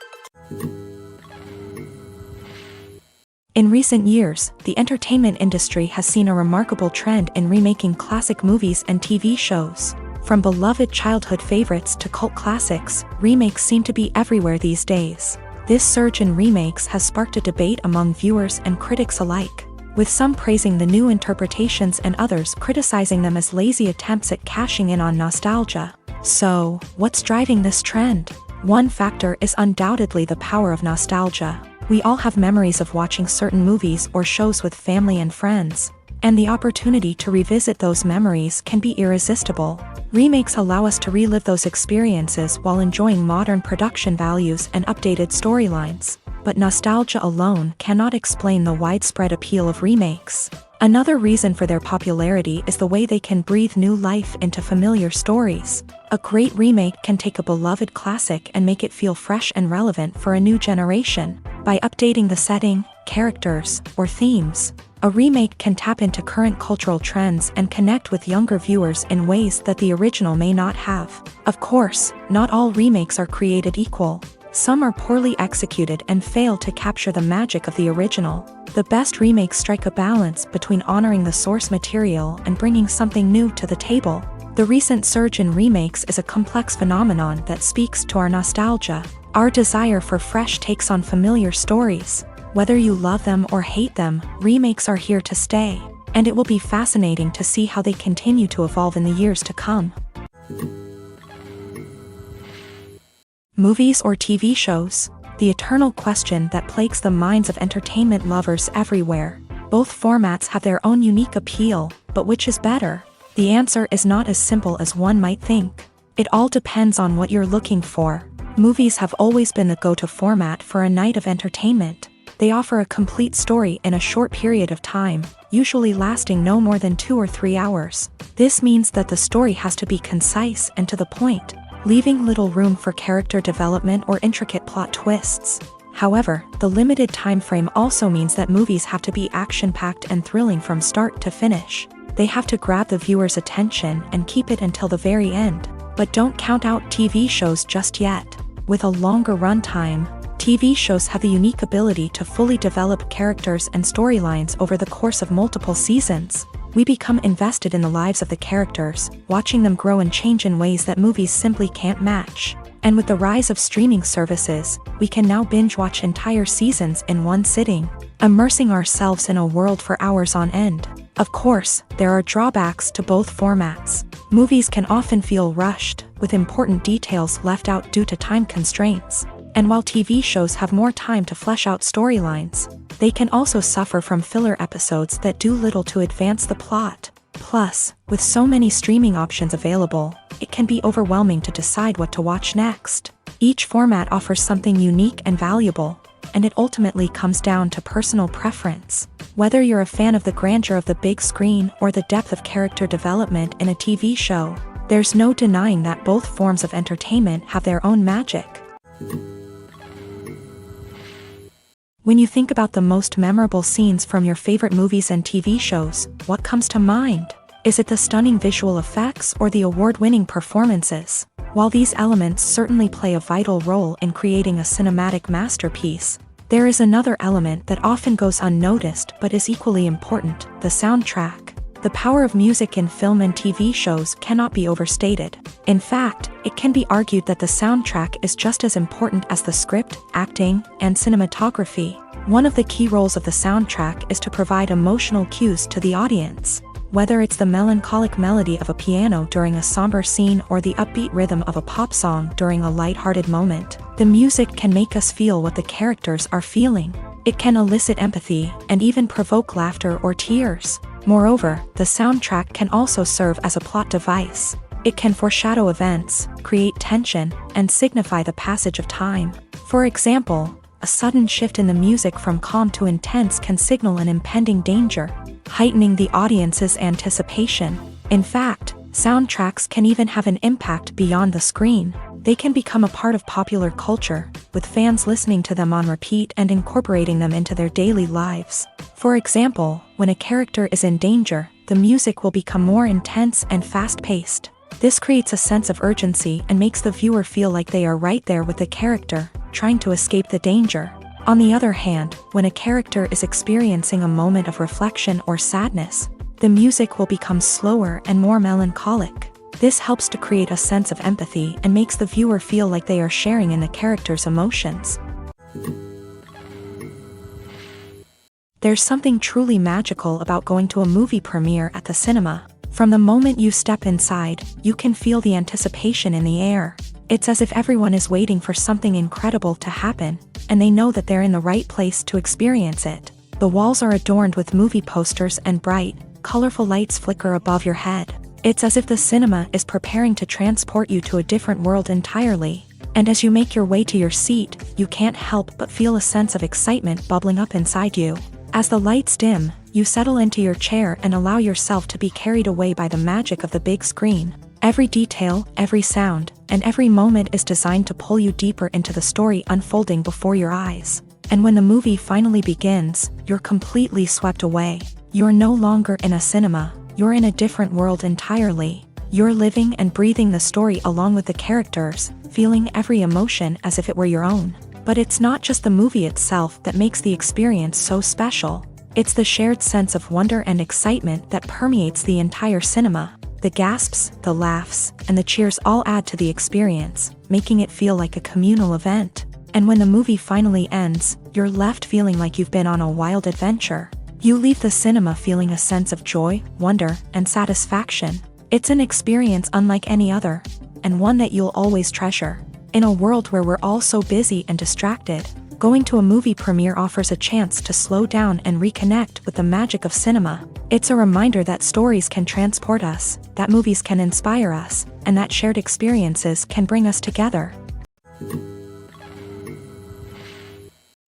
In recent years, the entertainment industry has seen a remarkable trend in remaking classic movies and TV shows. From beloved childhood favorites to cult classics, remakes seem to be everywhere these days. This surge in remakes has sparked a debate among viewers and critics alike, with some praising the new interpretations and others criticizing them as lazy attempts at cashing in on nostalgia. So, what's driving this trend? One factor is undoubtedly the power of nostalgia. We all have memories of watching certain movies or shows with family and friends, and the opportunity to revisit those memories can be irresistible. Remakes allow us to relive those experiences while enjoying modern production values and updated storylines. But nostalgia alone cannot explain the widespread appeal of remakes. Another reason for their popularity is the way they can breathe new life into familiar stories. A great remake can take a beloved classic and make it feel fresh and relevant for a new generation. By updating the setting, characters, or themes, a remake can tap into current cultural trends and connect with younger viewers in ways that the original may not have. Of course, not all remakes are created equal. Some are poorly executed and fail to capture the magic of the original. The best remakes strike a balance between honoring the source material and bringing something new to the table. The recent surge in remakes is a complex phenomenon that speaks to our nostalgia, our desire for fresh takes on familiar stories. Whether you love them or hate them, remakes are here to stay, and it will be fascinating to see how they continue to evolve in the years to come. Movies or TV shows? The eternal question that plagues the minds of entertainment lovers everywhere. Both formats have their own unique appeal, but which is better? The answer is not as simple as one might think. It all depends on what you're looking for. Movies have always been the go-to format for a night of entertainment. They offer a complete story in a short period of time, usually lasting no more than 2 or 3 hours. This means that the story has to be concise and to the point, leaving little room for character development or intricate plot twists. However, the limited time frame also means that movies have to be action-packed and thrilling from start to finish. They have to grab the viewer's attention and keep it until the very end. But don't count out TV shows just yet. With a longer runtime, TV shows have the unique ability to fully develop characters and storylines over the course of multiple seasons. We become invested in the lives of the characters, watching them grow and change in ways that movies simply can't match. And with the rise of streaming services, we can now binge-watch entire seasons in one sitting, immersing ourselves in a world for hours on end. Of course, there are drawbacks to both formats. Movies can often feel rushed, with important details left out due to time constraints. And while TV shows have more time to flesh out storylines, they can also suffer from filler episodes that do little to advance the plot. Plus, with so many streaming options available, it can be overwhelming to decide what to watch next. Each format offers something unique and valuable, and it ultimately comes down to personal preference. Whether you're a fan of the grandeur of the big screen or the depth of character development in a TV show, there's no denying that both forms of entertainment have their own magic. When you think about the most memorable scenes from your favorite movies and TV shows, what comes to mind? Is it the stunning visual effects or the award-winning performances? While these elements certainly play a vital role in creating a cinematic masterpiece, there is another element that often goes unnoticed but is equally important: the soundtrack. The power of music in film and TV shows cannot be overstated. In fact, it can be argued that the soundtrack is just as important as the script, acting, and cinematography. One of the key roles of the soundtrack is to provide emotional cues to the audience. Whether it's the melancholic melody of a piano during a somber scene or the upbeat rhythm of a pop song during a lighthearted moment, the music can make us feel what the characters are feeling. It can elicit empathy and even provoke laughter or tears. Moreover, the soundtrack can also serve as a plot device. It can foreshadow events, create tension, and signify the passage of time. For example, a sudden shift in the music from calm to intense can signal an impending danger, heightening the audience's anticipation. In fact, soundtracks can even have an impact beyond the screen. They can become a part of popular culture, with fans listening to them on repeat and incorporating them into their daily lives. For example, when a character is in danger, the music will become more intense and fast-paced. This creates a sense of urgency and makes the viewer feel like they are right there with the character, trying to escape the danger. On the other hand, when a character is experiencing a moment of reflection or sadness, the music will become slower and more melancholic. This helps to create a sense of empathy and makes the viewer feel like they are sharing in the character's emotions. There's something truly magical about going to a movie premiere at the cinema. From the moment you step inside, you can feel the anticipation in the air. It's as if everyone is waiting for something incredible to happen, and they know that they're in the right place to experience it. The walls are adorned with movie posters and bright, colorful lights flicker above your head. It's as if the cinema is preparing to transport you to a different world entirely. And as you make your way to your seat, you can't help but feel a sense of excitement bubbling up inside you. As the lights dim, you settle into your chair and allow yourself to be carried away by the magic of the big screen. Every detail, every sound, and every moment is designed to pull you deeper into the story unfolding before your eyes. And when the movie finally begins, you're completely swept away. You're no longer in a cinema, you're in a different world entirely. You're living and breathing the story along with the characters, feeling every emotion as if it were your own. But it's not just the movie itself that makes the experience so special. It's the shared sense of wonder and excitement that permeates the entire cinema. The gasps, the laughs, and the cheers all add to the experience, making it feel like a communal event. And when the movie finally ends, you're left feeling like you've been on a wild adventure. You leave the cinema feeling a sense of joy, wonder, and satisfaction. It's an experience unlike any other, and one that you'll always treasure. In a world where we're all so busy and distracted, going to a movie premiere offers a chance to slow down and reconnect with the magic of cinema. It's a reminder that stories can transport us, that movies can inspire us, and that shared experiences can bring us together.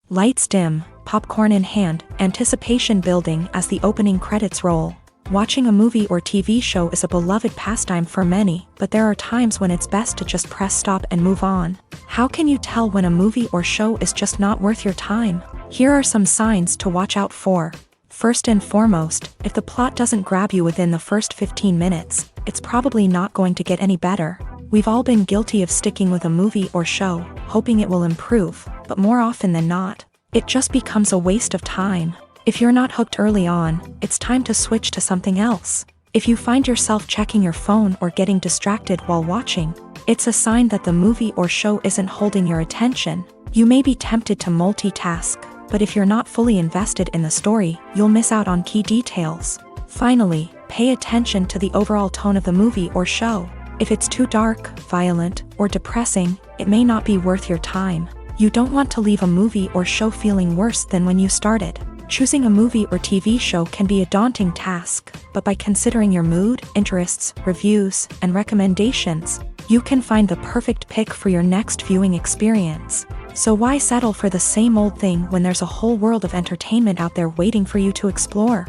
Lights dim, popcorn in hand, anticipation building as the opening credits roll. Watching a movie or TV show is a beloved pastime for many, but there are times when it's best to just press stop and move on. How can you tell when a movie or show is just not worth your time? Here are some signs to watch out for. First and foremost, if the plot doesn't grab you within the first 15 minutes, it's probably not going to get any better. We've all been guilty of sticking with a movie or show, hoping it will improve, but more often than not, it just becomes a waste of time. If you're not hooked early on, it's time to switch to something else. If you find yourself checking your phone or getting distracted while watching, it's a sign that the movie or show isn't holding your attention. You may be tempted to multitask, but if you're not fully invested in the story, you'll miss out on key details. Finally, pay attention to the overall tone of the movie or show. If it's too dark, violent, or depressing, it may not be worth your time. You don't want to leave a movie or show feeling worse than when you started. Choosing a movie or TV show can be a daunting task, but by considering your mood, interests, reviews, and recommendations, you can find the perfect pick for your next viewing experience. So why settle for the same old thing when there's a whole world of entertainment out there waiting for you to explore?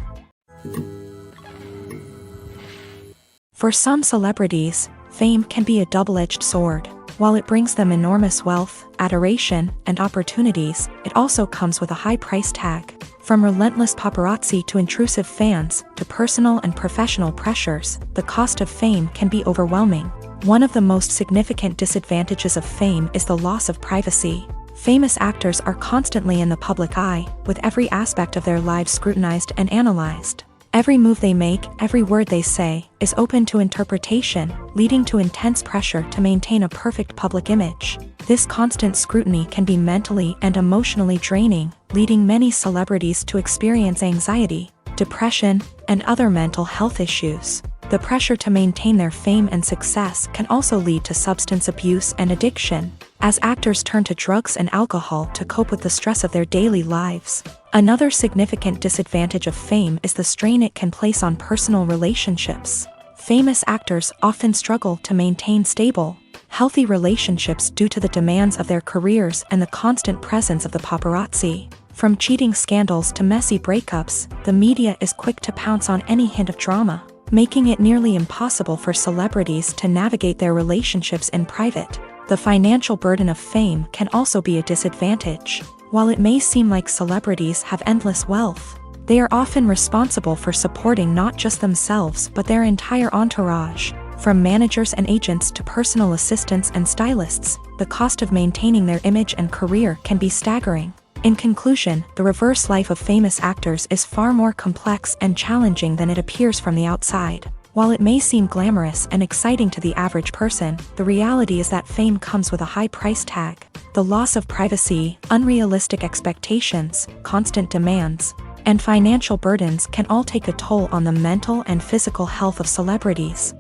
For some celebrities, fame can be a double-edged sword. While it brings them enormous wealth, adoration, and opportunities, it also comes with a high price tag. From relentless paparazzi to intrusive fans, to personal and professional pressures, the cost of fame can be overwhelming. One of the most significant disadvantages of fame is the loss of privacy. Famous actors are constantly in the public eye, with every aspect of their lives scrutinized and analyzed. Every move they make, every word they say, is open to interpretation, leading to intense pressure to maintain a perfect public image. This constant scrutiny can be mentally and emotionally draining, leading many celebrities to experience anxiety, depression, and other mental health issues. The pressure to maintain their fame and success can also lead to substance abuse and addiction, as actors turn to drugs and alcohol to cope with the stress of their daily lives. Another significant disadvantage of fame is the strain it can place on personal relationships. Famous actors often struggle to maintain stable, healthy relationships due to the demands of their careers and the constant presence of the paparazzi. From cheating scandals to messy breakups, the media is quick to pounce on any hint of drama, making it nearly impossible for celebrities to navigate their relationships in private. The financial burden of fame can also be a disadvantage. While it may seem like celebrities have endless wealth, they are often responsible for supporting not just themselves but their entire entourage. From managers and agents to personal assistants and stylists, the cost of maintaining their image and career can be staggering. In conclusion, the reverse life of famous actors is far more complex and challenging than it appears from the outside. While it may seem glamorous and exciting to the average person, the reality is that fame comes with a high price tag. The loss of privacy, unrealistic expectations, constant demands, and financial burdens can all take a toll on the mental and physical health of celebrities.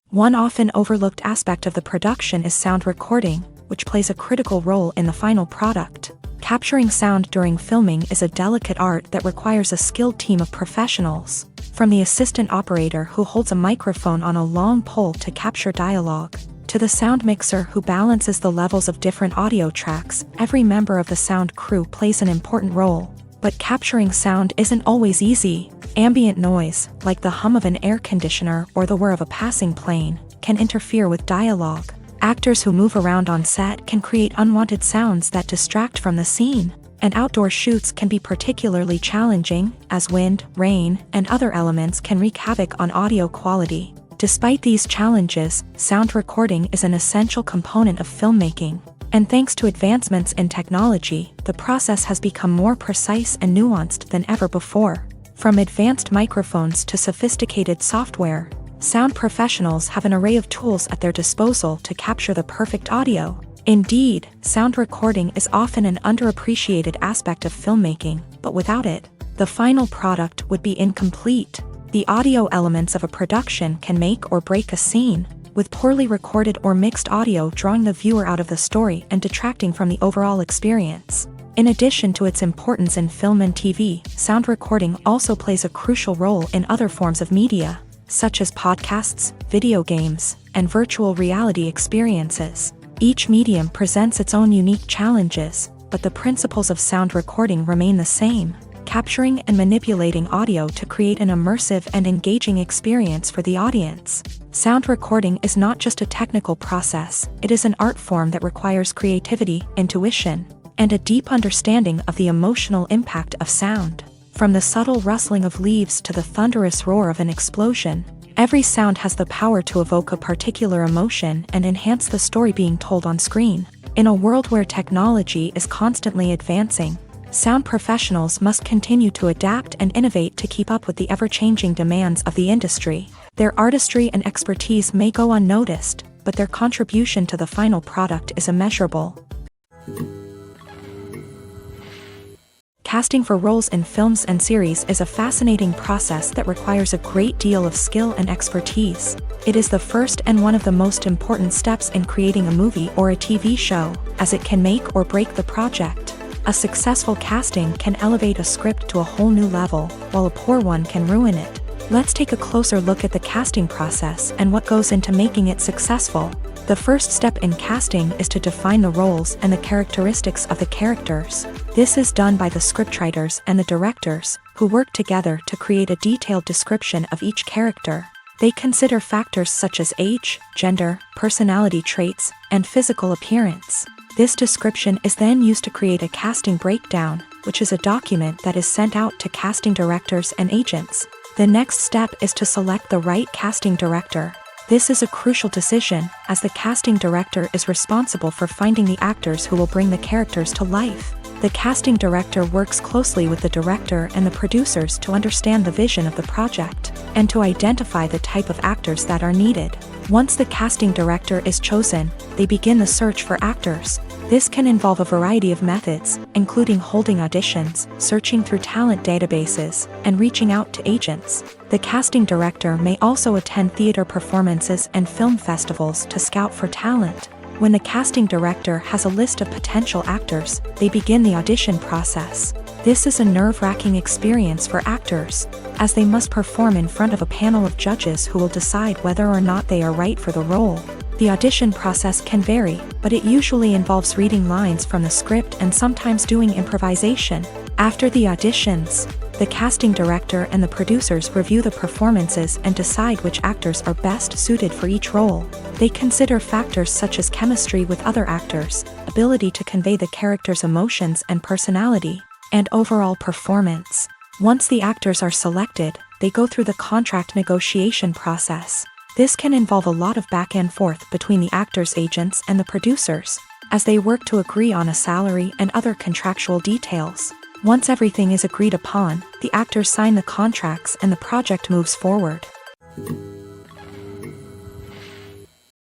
One often overlooked aspect of the production is sound recording, which plays a critical role in the final product. Capturing sound during filming is a delicate art that requires a skilled team of professionals, from the assistant operator who holds a microphone on a long pole to capture dialogue, to the sound mixer who balances the levels of different audio tracks. Every member of the sound crew plays an important role. But capturing sound isn't always easy. Ambient noise, like the hum of an air conditioner or the whir of a passing plane, can interfere with dialogue. Actors who move around on set can create unwanted sounds that distract from the scene. And outdoor shoots can be particularly challenging, as wind, rain, and other elements can wreak havoc on audio quality. Despite these challenges, sound recording is an essential component of filmmaking. And thanks to advancements in technology, the process has become more precise and nuanced than ever before. From advanced microphones to sophisticated software, sound professionals have an array of tools at their disposal to capture the perfect audio. Indeed, sound recording is often an underappreciated aspect of filmmaking, but without it, the final product would be incomplete. The audio elements of a production can make or break a scene, with poorly recorded or mixed audio drawing the viewer out of the story and detracting from the overall experience. In addition to its importance in film and TV, sound recording also plays a crucial role in other forms of media, such as podcasts, video games, and virtual reality experiences. Each medium presents its own unique challenges, but the principles of sound recording remain the same: capturing and manipulating audio to create an immersive and engaging experience for the audience. Sound recording is not just a technical process, it is an art form that requires creativity, intuition, and a deep understanding of the emotional impact of sound. From the subtle rustling of leaves to the thunderous roar of an explosion, every sound has the power to evoke a particular emotion and enhance the story being told on screen. In a world where technology is constantly advancing, sound professionals must continue to adapt and innovate to keep up with the ever-changing demands of the industry. Their artistry and expertise may go unnoticed, but their contribution to the final product is immeasurable. Casting for roles in films and series is a fascinating process that requires a great deal of skill and expertise. It is the first and one of the most important steps in creating a movie or a TV show, as it can make or break the project. A successful casting can elevate a script to a whole new level, while a poor one can ruin it. Let's take a closer look at the casting process and what goes into making it successful. The first step in casting is to define the roles and the characteristics of the characters. This is done by the scriptwriters and the directors, who work together to create a detailed description of each character. They consider factors such as age, gender, personality traits, and physical appearance. This description is then used to create a casting breakdown, which is a document that is sent out to casting directors and agents. The next step is to select the right casting director. This is a crucial decision, as the casting director is responsible for finding the actors who will bring the characters to life. The casting director works closely with the director and the producers to understand the vision of the project, and to identify the type of actors that are needed. Once the casting director is chosen, they begin the search for actors. This can involve a variety of methods, including holding auditions, searching through talent databases, and reaching out to agents. The casting director may also attend theater performances and film festivals to scout for talent. When the casting director has a list of potential actors, they begin the audition process. This is a nerve-wracking experience for actors, as they must perform in front of a panel of judges who will decide whether or not they are right for the role. The audition process can vary, but it usually involves reading lines from the script and sometimes doing improvisation. After the auditions, the casting director and the producers review the performances and decide which actors are best suited for each role. They consider factors such as chemistry with other actors, ability to convey the character's emotions and personality, and overall performance. Once the actors are selected, they go through the contract negotiation process. This can involve a lot of back and forth between the actors' agents and the producers, as they work to agree on a salary and other contractual details. Once everything is agreed upon, the actors sign the contracts and the project moves forward.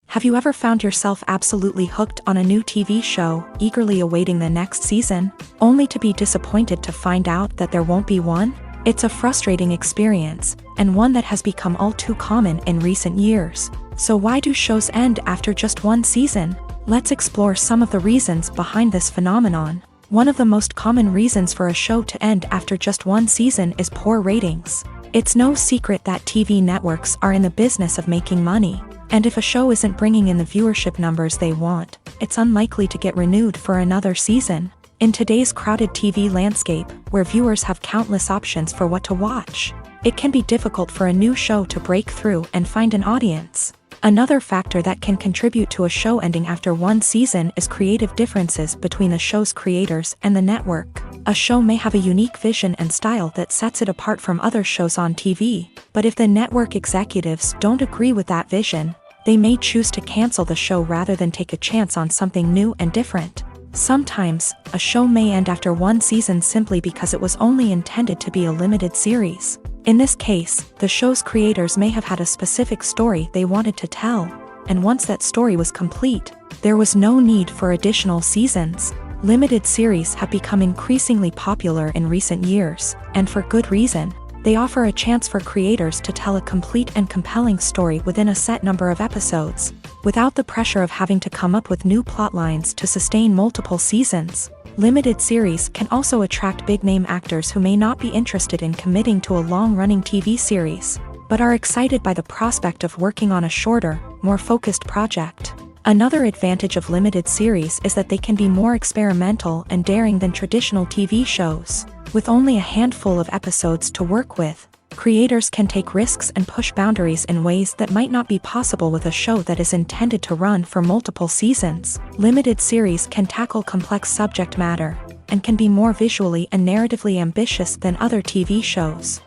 Have you ever found yourself absolutely hooked on a new TV show, eagerly awaiting the next season, only to be disappointed to find out that there won't be one? It's a frustrating experience, and one that has become all too common in recent years. So why do shows end after just one season? Let's explore some of the reasons behind this phenomenon. One of the most common reasons for a show to end after just one season is poor ratings. It's no secret that TV networks are in the business of making money. And if a show isn't bringing in the viewership numbers they want, it's unlikely to get renewed for another season. In today's crowded TV landscape, where viewers have countless options for what to watch, it can be difficult for a new show to break through and find an audience. Another factor that can contribute to a show ending after one season is creative differences between the show's creators and the network. A show may have a unique vision and style that sets it apart from other shows on TV, but if the network executives don't agree with that vision, they may choose to cancel the show rather than take a chance on something new and different. Sometimes, a show may end after one season simply because it was only intended to be a limited series. In this case, the show's creators may have had a specific story they wanted to tell, and once that story was complete, there was no need for additional seasons. Limited series have become increasingly popular in recent years, and for good reason. They offer a chance for creators to tell a complete and compelling story within a set number of episodes, without the pressure of having to come up with new plotlines to sustain multiple seasons. Limited series can also attract big-name actors who may not be interested in committing to a long-running TV series, but are excited by the prospect of working on a shorter, more focused project. Another advantage of limited series is that they can be more experimental and daring than traditional TV shows. With only a handful of episodes to work with, creators can take risks and push boundaries in ways that might not be possible with a show that is intended to run for multiple seasons. Limited series can tackle complex subject matter, and can be more visually and narratively ambitious than other TV shows.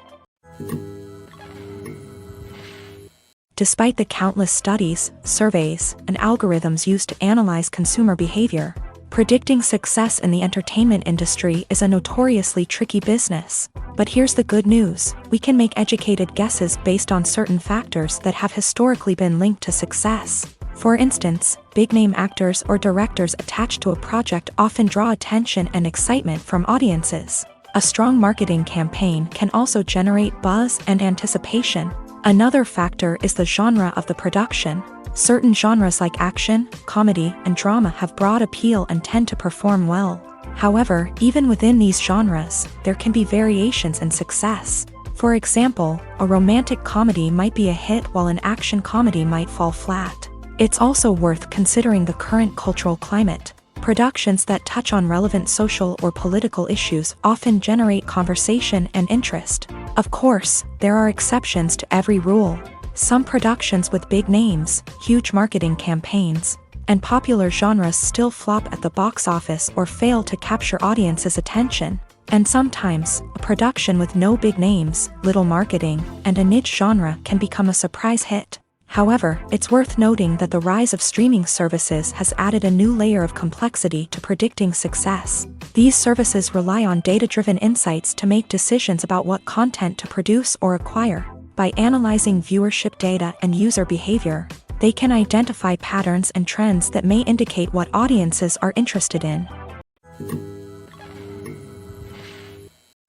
Despite the countless studies, surveys, and algorithms used to analyze consumer behavior, predicting success in the entertainment industry is a notoriously tricky business. But here's the good news: we can make educated guesses based on certain factors that have historically been linked to success. For instance, big-name actors or directors attached to a project often draw attention and excitement from audiences. A strong marketing campaign can also generate buzz and anticipation. Another factor is the genre of the production. Certain genres like action, comedy, and drama have broad appeal and tend to perform well. However, even within these genres, there can be variations in success. For example, a romantic comedy might be a hit while an action comedy might fall flat. It's also worth considering the current cultural climate. Productions that touch on relevant social or political issues often generate conversation and interest. Of course, there are exceptions to every rule. Some productions with big names, huge marketing campaigns, and popular genres still flop at the box office or fail to capture audiences' attention. And sometimes, a production with no big names, little marketing, and a niche genre can become a surprise hit. However, it's worth noting that the rise of streaming services has added a new layer of complexity to predicting success. These services rely on data-driven insights to make decisions about what content to produce or acquire. By analyzing viewership data and user behavior, they can identify patterns and trends that may indicate what audiences are interested in.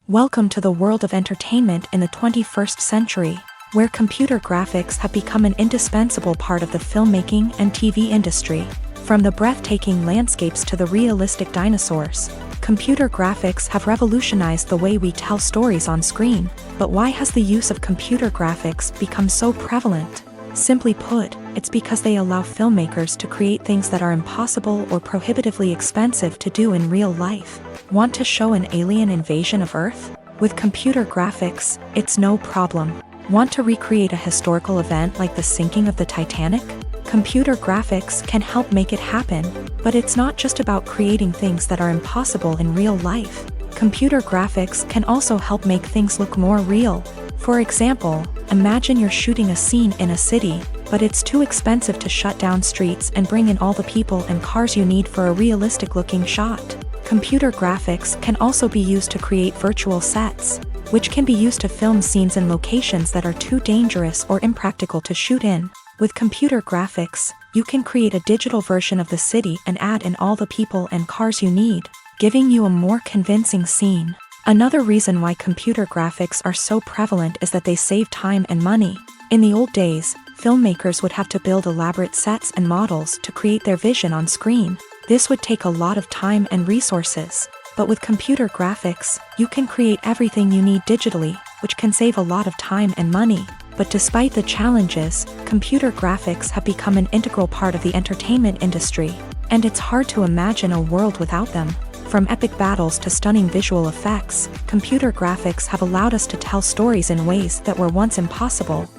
Welcome to the world of entertainment in the 21st century, where computer graphics have become an indispensable part of the filmmaking and TV industry. From the breathtaking landscapes to the realistic dinosaurs, computer graphics have revolutionized the way we tell stories on screen. But why has the use of computer graphics become so prevalent? Simply put, it's because they allow filmmakers to create things that are impossible or prohibitively expensive to do in real life. Want to show an alien invasion of Earth? With computer graphics, it's no problem. Want to recreate a historical event like the sinking of the Titanic? Computer graphics can help make it happen. But it's not just about creating things that are impossible in real life. Computer graphics can also help make things look more real. For example, imagine you're shooting a scene in a city, but it's too expensive to shut down streets and bring in all the people and cars you need for a realistic-looking shot. Computer graphics can also be used to create virtual sets, which can be used to film scenes in locations that are too dangerous or impractical to shoot in. With computer graphics, you can create a digital version of the city and add in all the people and cars you need, giving you a more convincing scene. Another reason why computer graphics are so prevalent is that they save time and money. In the old days, filmmakers would have to build elaborate sets and models to create their vision on screen. This would take a lot of time and resources. But with computer graphics, you can create everything you need digitally, which can save a lot of time and money. But despite the challenges, computer graphics have become an integral part of the entertainment industry, and it's hard to imagine a world without them. From epic battles to stunning visual effects, computer graphics have allowed us to tell stories in ways that were once impossible.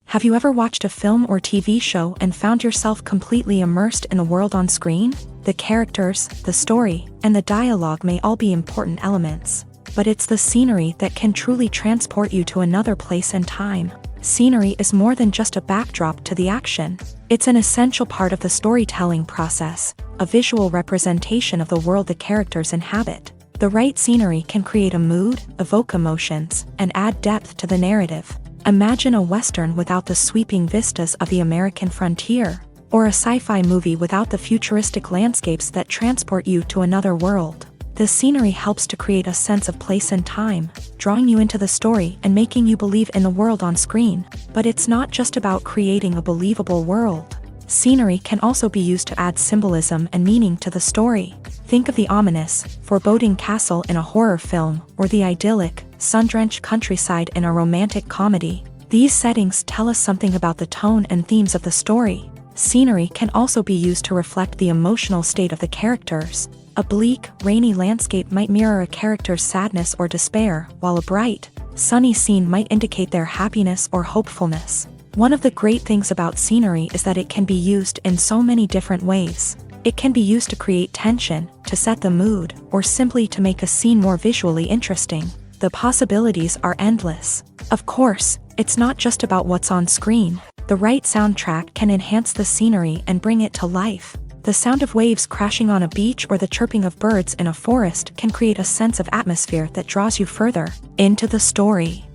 Have you ever watched a film or TV show and found yourself completely immersed in the world on screen? The characters, the story, and the dialogue may all be important elements, but it's the scenery that can truly transport you to another place and time. Scenery is more than just a backdrop to the action. It's an essential part of the storytelling process, a visual representation of the world the characters inhabit. The right scenery can create a mood, evoke emotions, and add depth to the narrative. Imagine a Western without the sweeping vistas of the American frontier, or a sci-fi movie without the futuristic landscapes that transport you to another world. The scenery helps to create a sense of place and time, drawing you into the story and making you believe in the world on screen. But it's not just about creating a believable world. Scenery can also be used to add symbolism and meaning to the story. Think of the ominous, foreboding castle in a horror film, or the idyllic, sun-drenched countryside in a romantic comedy. These settings tell us something about the tone and themes of the story. Scenery can also be used to reflect the emotional state of the characters. A bleak, rainy landscape might mirror a character's sadness or despair, while a bright, sunny scene might indicate their happiness or hopefulness. One of the great things about scenery is that it can be used in so many different ways. It can be used to create tension, to set the mood, or simply to make a scene more visually interesting. The possibilities are endless. Of course, it's not just about what's on screen. The right soundtrack can enhance the scenery and bring it to life. The sound of waves crashing on a beach or the chirping of birds in a forest can create a sense of atmosphere that draws you further into the story.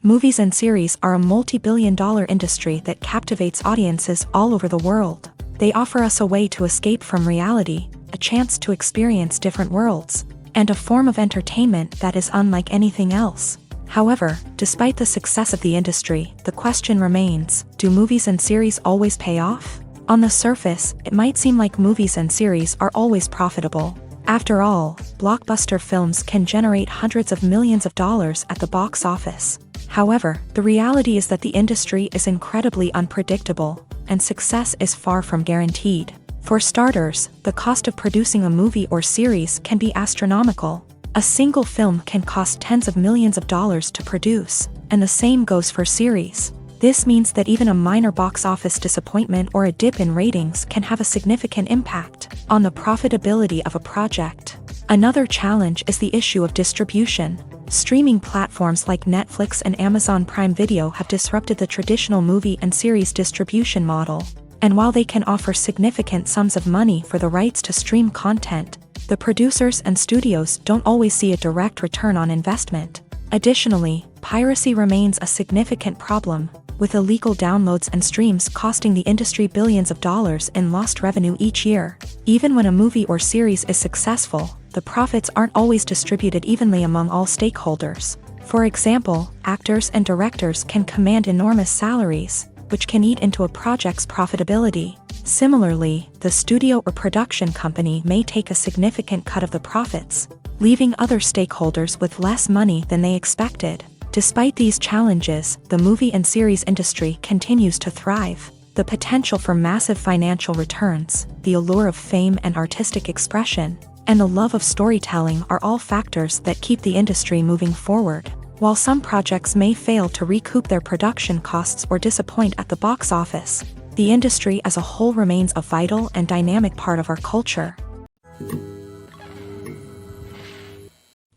Movies and series are a multi-billion-dollar industry that captivates audiences all over the world. They offer us a way to escape from reality, a chance to experience different worlds, and a form of entertainment that is unlike anything else. However, despite the success of the industry, the question remains, do movies and series always pay off? On the surface, it might seem like movies and series are always profitable. After all, blockbuster films can generate hundreds of millions of dollars at the box office. However, the reality is that the industry is incredibly unpredictable, and success is far from guaranteed. For starters, the cost of producing a movie or series can be astronomical. A single film can cost tens of millions of dollars to produce, and the same goes for series. This means that even a minor box office disappointment or a dip in ratings can have a significant impact on the profitability of a project. Another challenge is the issue of distribution. Streaming platforms like Netflix and Amazon Prime Video have disrupted the traditional movie and series distribution model. And while they can offer significant sums of money for the rights to stream content, the producers and studios don't always see a direct return on investment. Additionally, piracy remains a significant problem, with illegal downloads and streams costing the industry billions of dollars in lost revenue each year. Even when a movie or series is successful, the profits aren't always distributed evenly among all stakeholders. For example, actors and directors can command enormous salaries, which can eat into a project's profitability. Similarly, the studio or production company may take a significant cut of the profits, leaving other stakeholders with less money than they expected. Despite these challenges, the movie and series industry continues to thrive. The potential for massive financial returns, the allure of fame and artistic expression, and the love of storytelling are all factors that keep the industry moving forward. While some projects may fail to recoup their production costs or disappoint at the box office, the industry as a whole remains a vital and dynamic part of our culture.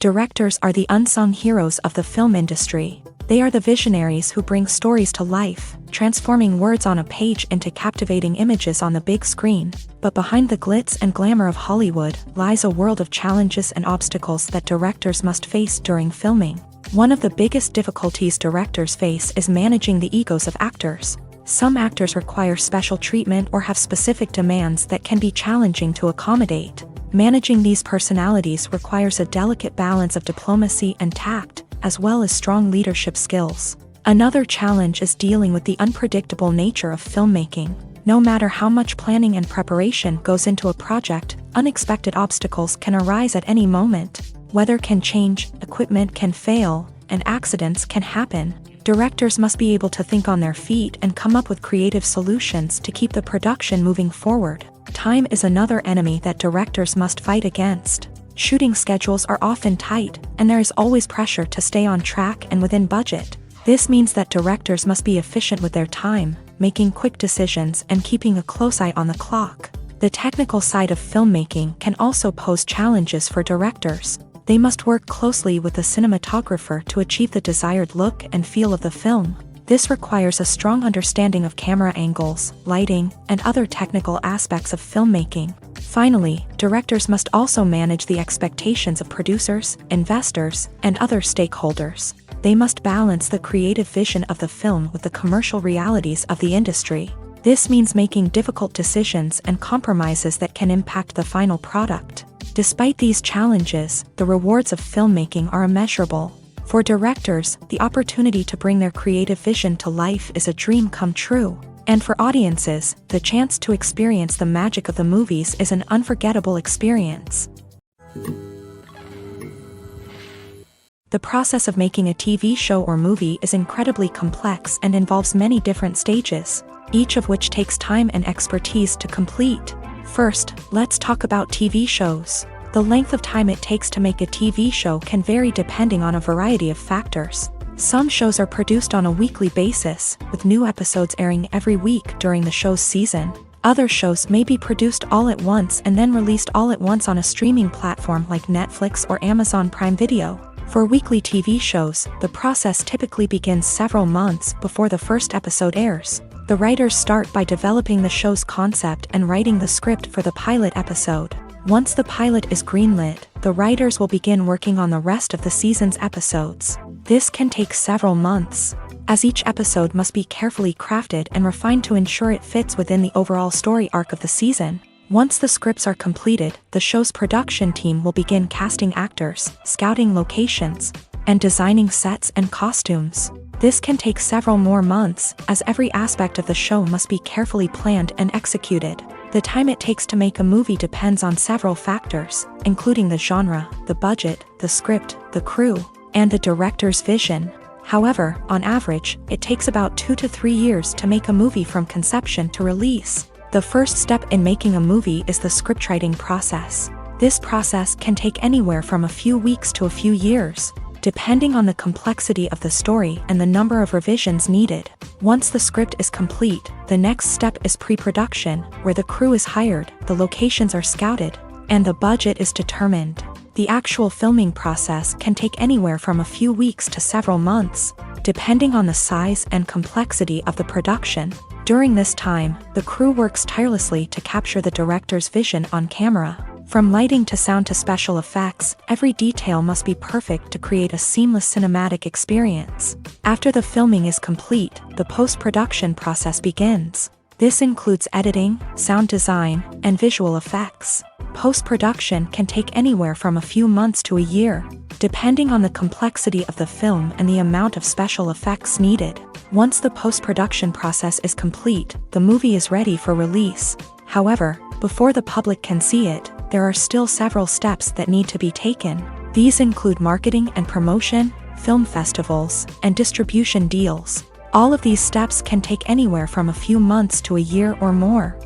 Directors are the unsung heroes of the film industry. They are the visionaries who bring stories to life, transforming words on a page into captivating images on the big screen. But behind the glitz and glamour of Hollywood lies a world of challenges and obstacles that directors must face during filming. One of the biggest difficulties directors face is managing the egos of actors. Some actors require special treatment or have specific demands that can be challenging to accommodate. Managing these personalities requires a delicate balance of diplomacy and tact, as well as strong leadership skills. Another challenge is dealing with the unpredictable nature of filmmaking. No matter how much planning and preparation goes into a project, unexpected obstacles can arise at any moment. Weather can change, equipment can fail, and accidents can happen. Directors must be able to think on their feet and come up with creative solutions to keep the production moving forward. Time is another enemy that directors must fight against. Shooting schedules are often tight, and there is always pressure to stay on track and within budget. This means that directors must be efficient with their time, making quick decisions and keeping a close eye on the clock. The technical side of filmmaking can also pose challenges for directors. They must work closely with the cinematographer to achieve the desired look and feel of the film. This requires a strong understanding of camera angles, lighting, and other technical aspects of filmmaking. Finally, directors must also manage the expectations of producers, investors, and other stakeholders. They must balance the creative vision of the film with the commercial realities of the industry. This means making difficult decisions and compromises that can impact the final product. Despite these challenges, the rewards of filmmaking are immeasurable. For directors, the opportunity to bring their creative vision to life is a dream come true. And for audiences, the chance to experience the magic of the movies is an unforgettable experience. The process of making a TV show or movie is incredibly complex and involves many different stages, each of which takes time and expertise to complete. First, let's talk about TV shows. The length of time it takes to make a TV show can vary depending on a variety of factors. Some shows are produced on a weekly basis, with new episodes airing every week during the show's season. Other shows may be produced all at once and then released all at once on a streaming platform like Netflix or Amazon Prime Video. For weekly TV shows, the process typically begins several months before the first episode airs. The writers start by developing the show's concept and writing the script for the pilot episode. Once the pilot is greenlit, the writers will begin working on the rest of the season's episodes. This can take several months, as each episode must be carefully crafted and refined to ensure it fits within the overall story arc of the season. Once the scripts are completed, the show's production team will begin casting actors, scouting locations, and designing sets and costumes. This can take several more months, as every aspect of the show must be carefully planned and executed. The time it takes to make a movie depends on several factors, including the genre, the budget, the script, the crew, and the director's vision. However, on average, it takes about 2 to 3 years to make a movie from conception to release. The first step in making a movie is the scriptwriting process. This process can take anywhere from a few weeks to a few years, depending on the complexity of the story and the number of revisions needed. Once the script is complete, the next step is pre-production, where the crew is hired, the locations are scouted, and the budget is determined. The actual filming process can take anywhere from a few weeks to several months, depending on the size and complexity of the production. During this time, the crew works tirelessly to capture the director's vision on camera. From lighting to sound to special effects, every detail must be perfect to create a seamless cinematic experience. After the filming is complete, the post-production process begins. This includes editing, sound design, and visual effects. Post-production can take anywhere from a few months to a year, depending on the complexity of the film and the amount of special effects needed. Once the post-production process is complete, the movie is ready for release. However, before the public can see it, there are still several steps that need to be taken. These include marketing and promotion, film festivals, and distribution deals. All of these steps can take anywhere from a few months to a year or more.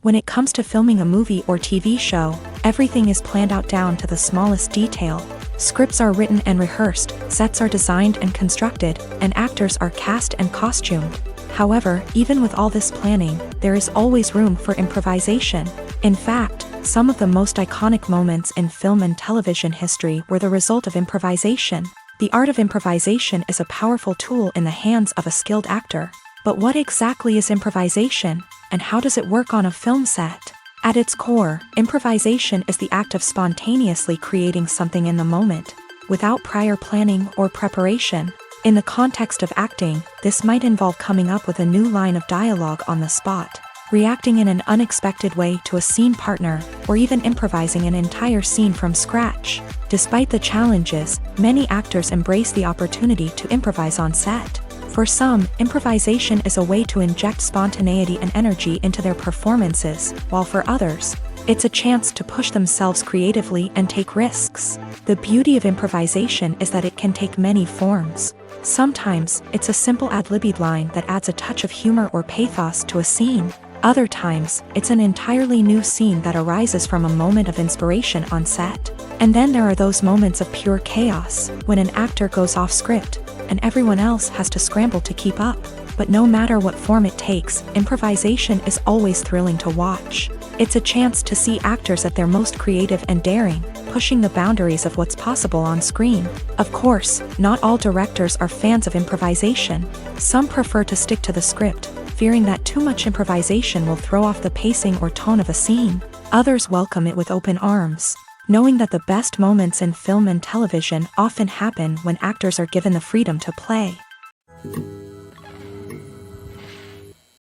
When it comes to filming a movie or TV show, everything is planned out down to the smallest detail. Scripts are written and rehearsed, sets are designed and constructed, and actors are cast and costumed. However, even with all this planning, there is always room for improvisation. In fact, some of the most iconic moments in film and television history were the result of improvisation. The art of improvisation is a powerful tool in the hands of a skilled actor. But what exactly is improvisation, and how does it work on a film set? At its core, improvisation is the act of spontaneously creating something in the moment, without prior planning or preparation. In the context of acting, this might involve coming up with a new line of dialogue on the spot, reacting in an unexpected way to a scene partner, or even improvising an entire scene from scratch. Despite the challenges, many actors embrace the opportunity to improvise on set. For some, improvisation is a way to inject spontaneity and energy into their performances, while for others, it's a chance to push themselves creatively and take risks. The beauty of improvisation is that it can take many forms. Sometimes, it's a simple ad-libbed line that adds a touch of humor or pathos to a scene. Other times, it's an entirely new scene that arises from a moment of inspiration on set. And then there are those moments of pure chaos, when an actor goes off script, and everyone else has to scramble to keep up. But no matter what form it takes, improvisation is always thrilling to watch. It's a chance to see actors at their most creative and daring, pushing the boundaries of what's possible on screen. Of course, not all directors are fans of improvisation. Some prefer to stick to the script, fearing that too much improvisation will throw off the pacing or tone of a scene. Others welcome it with open arms, knowing that the best moments in film and television often happen when actors are given the freedom to play.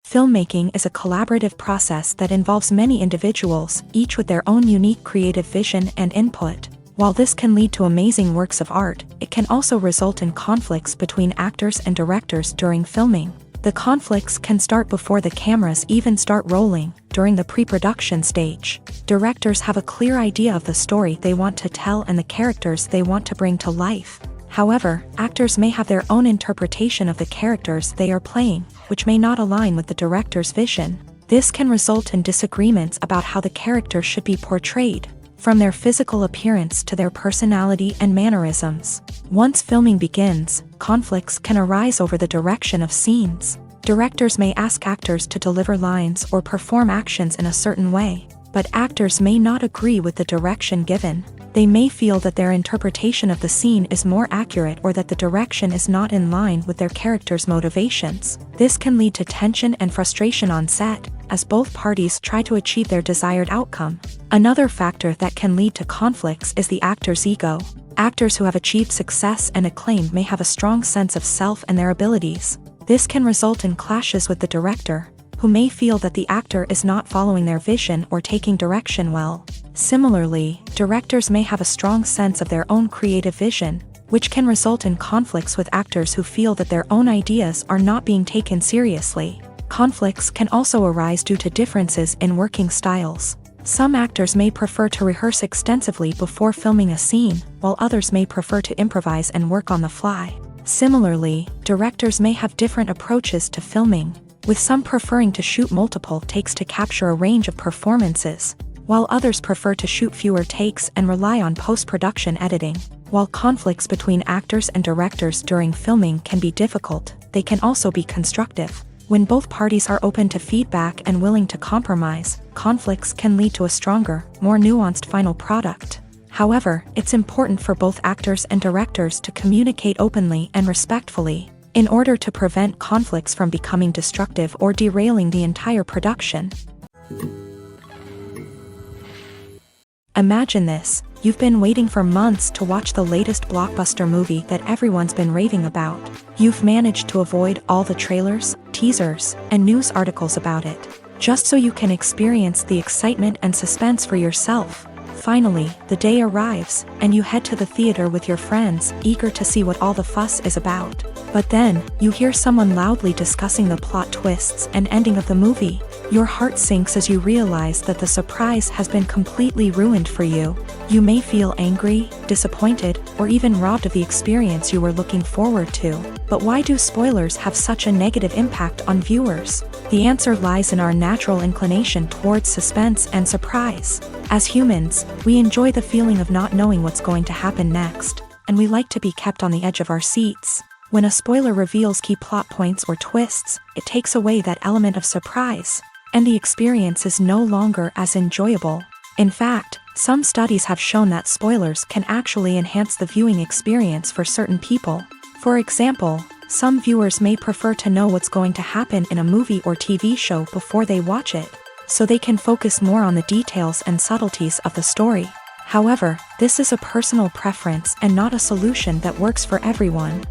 Filmmaking is a collaborative process that involves many individuals, each with their own unique creative vision and input. While this can lead to amazing works of art, it can also result in conflicts between actors and directors during filming. The conflicts can start before the cameras even start rolling, during the pre-production stage. Directors have a clear idea of the story they want to tell and the characters they want to bring to life. However, actors may have their own interpretation of the characters they are playing, which may not align with the director's vision. This can result in disagreements about how the character should be portrayed, from their physical appearance to their personality and mannerisms. Once filming begins, conflicts can arise over the direction of scenes. Directors may ask actors to deliver lines or perform actions in a certain way, but actors may not agree with the direction given. They may feel that their interpretation of the scene is more accurate or that the direction is not in line with their character's motivations. This can lead to tension and frustration on set, as both parties try to achieve their desired outcome. Another factor that can lead to conflicts is the actor's ego. Actors who have achieved success and acclaim may have a strong sense of self and their abilities. This can result in clashes with the director, who may feel that the actor is not following their vision or taking direction well. Similarly, directors may have a strong sense of their own creative vision, which can result in conflicts with actors who feel that their own ideas are not being taken seriously. Conflicts can also arise due to differences in working styles. Some actors may prefer to rehearse extensively before filming a scene, while others may prefer to improvise and work on the fly. Similarly, directors may have different approaches to filming, with some preferring to shoot multiple takes to capture a range of performances, while others prefer to shoot fewer takes and rely on post-production editing. While conflicts between actors and directors during filming can be difficult, they can also be constructive. When both parties are open to feedback and willing to compromise, conflicts can lead to a stronger, more nuanced final product. However, it's important for both actors and directors to communicate openly and respectfully, in order to prevent conflicts from becoming destructive or derailing the entire production. Imagine this: you've been waiting for months to watch the latest blockbuster movie that everyone's been raving about. You've managed to avoid all the trailers, teasers, and news articles about it, just so you can experience the excitement and suspense for yourself. Finally, the day arrives, and you head to the theater with your friends, eager to see what all the fuss is about. But then, you hear someone loudly discussing the plot twists and ending of the movie. Your heart sinks as you realize that the surprise has been completely ruined for you. You may feel angry, disappointed, or even robbed of the experience you were looking forward to. But why do spoilers have such a negative impact on viewers? The answer lies in our natural inclination towards suspense and surprise. As humans, we enjoy the feeling of not knowing what's going to happen next, and we like to be kept on the edge of our seats. When a spoiler reveals key plot points or twists, it takes away that element of surprise, and the experience is no longer as enjoyable. In fact, some studies have shown that spoilers can actually enhance the viewing experience for certain people. For example, some viewers may prefer to know what's going to happen in a movie or TV show before they watch it. so they can focus more on the details and subtleties of the story. However, this is a personal preference and not a solution that works for everyone.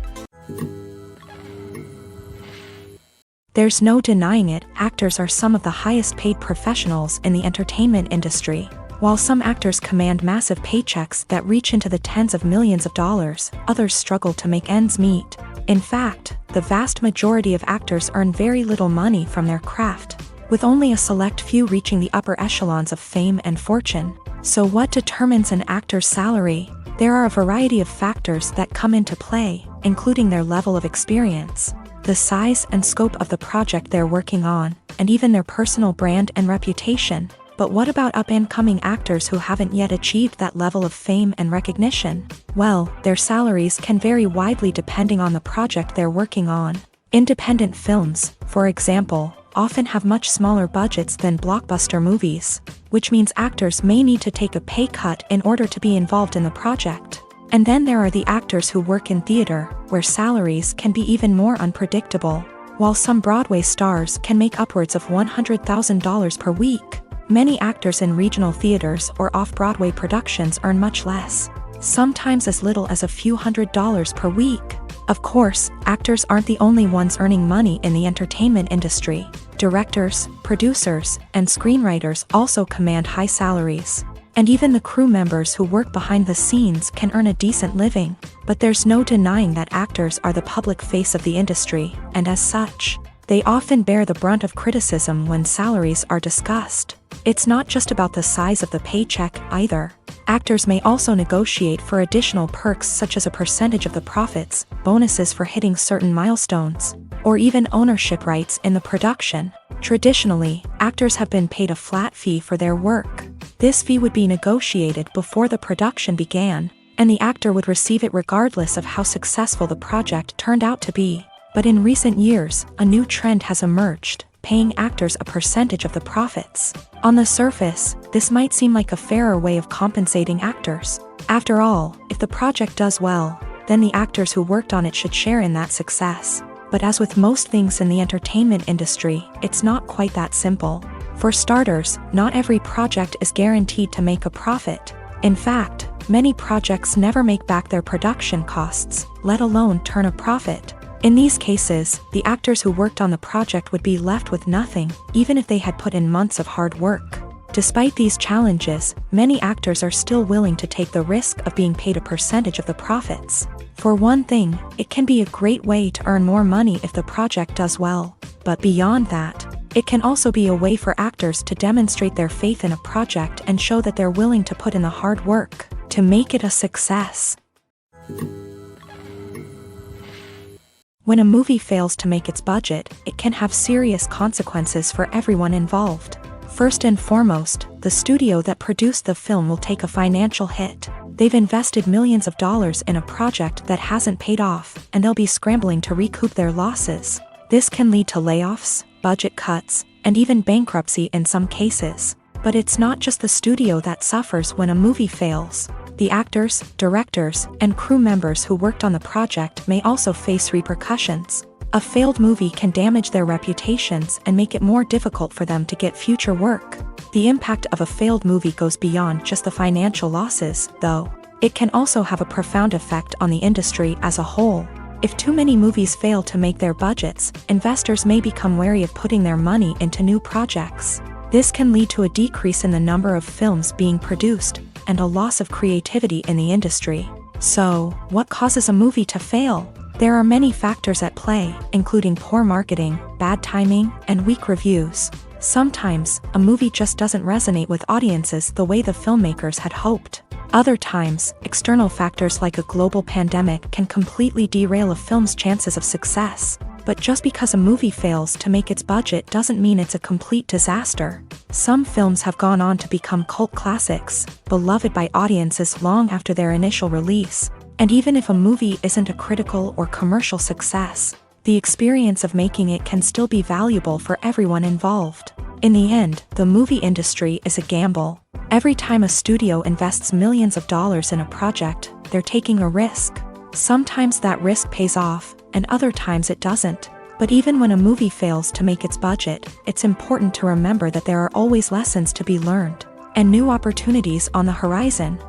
There's no denying it, actors are some of the highest paid professionals in the entertainment industry. While some actors command massive paychecks that reach into the tens of millions of dollars, others struggle to make ends meet. In fact, the vast majority of actors earn very little money from their craft, with only a select few reaching the upper echelons of fame and fortune. So what determines an actor's salary? There are a variety of factors that come into play, including their level of experience, the size and scope of the project they're working on, and even their personal brand and reputation. But what about up-and-coming actors who haven't yet achieved that level of fame and recognition? Well, their salaries can vary widely depending on the project they're working on. Independent films, for example, often have much smaller budgets than blockbuster movies, which means actors may need to take a pay cut in order to be involved in the project. And then there are the actors who work in theater, where salaries can be even more unpredictable. While some Broadway stars can make upwards of $100,000 per week, many actors in regional theaters or off-Broadway productions earn much less, sometimes as little as a few $100s per week. Of course, actors aren't the only ones earning money in the entertainment industry. Directors, producers, and screenwriters also command high salaries. And even the crew members who work behind the scenes can earn a decent living. But there's no denying that actors are the public face of the industry, and as such, they often bear the brunt of criticism when salaries are discussed. It's not just about the size of the paycheck, either. Actors may also negotiate for additional perks such as a percentage of the profits, bonuses for hitting certain milestones, or even ownership rights in the production. Traditionally, actors have been paid a flat fee for their work. This fee would be negotiated before the production began, and the actor would receive it regardless of how successful the project turned out to be. But in recent years, a new trend has emerged, paying actors a percentage of the profits. On the surface, this might seem like a fairer way of compensating actors. After all, if the project does well, then the actors who worked on it should share in that success. But as with most things in the entertainment industry, it's not quite that simple. For starters, not every project is guaranteed to make a profit. In fact, many projects never make back their production costs, let alone turn a profit. In these cases, the actors who worked on the project would be left with nothing, even if they had put in months of hard work. Despite these challenges, many actors are still willing to take the risk of being paid a percentage of the profits. For one thing, it can be a great way to earn more money if the project does well. But beyond that, it can also be a way for actors to demonstrate their faith in a project and show that they're willing to put in the hard work to make it a success. When a movie fails to make its budget, it can have serious consequences for everyone involved. First and foremost, the studio that produced the film will take a financial hit. They've invested millions of dollars in a project that hasn't paid off, and they'll be scrambling to recoup their losses. This can lead to layoffs, budget cuts, and even bankruptcy in some cases. But it's not just the studio that suffers when a movie fails. The actors, directors, and crew members who worked on the project may also face repercussions. A failed movie can damage their reputations and make it more difficult for them to get future work. The impact of a failed movie goes beyond just the financial losses, though. It can also have a profound effect on the industry as a whole. If too many movies fail to make their budgets, investors may become wary of putting their money into new projects. This can lead to a decrease in the number of films being produced, and a loss of creativity in the industry. So, what causes a movie to fail? There are many factors at play, including poor marketing, bad timing, and weak reviews. Sometimes, a movie just doesn't resonate with audiences the way the filmmakers had hoped. Other times, external factors like a global pandemic can completely derail a film's chances of success. But just because a movie fails to make its budget doesn't mean it's a complete disaster. Some films have gone on to become cult classics, beloved by audiences long after their initial release. And even if a movie isn't a critical or commercial success, the experience of making it can still be valuable for everyone involved. In the end, the movie industry is a gamble. Every time a studio invests millions of dollars in a project, they're taking a risk. Sometimes that risk pays off, and other times it doesn't. But even when a movie fails to make its budget, it's important to remember that there are always lessons to be learned, and new opportunities on the horizon.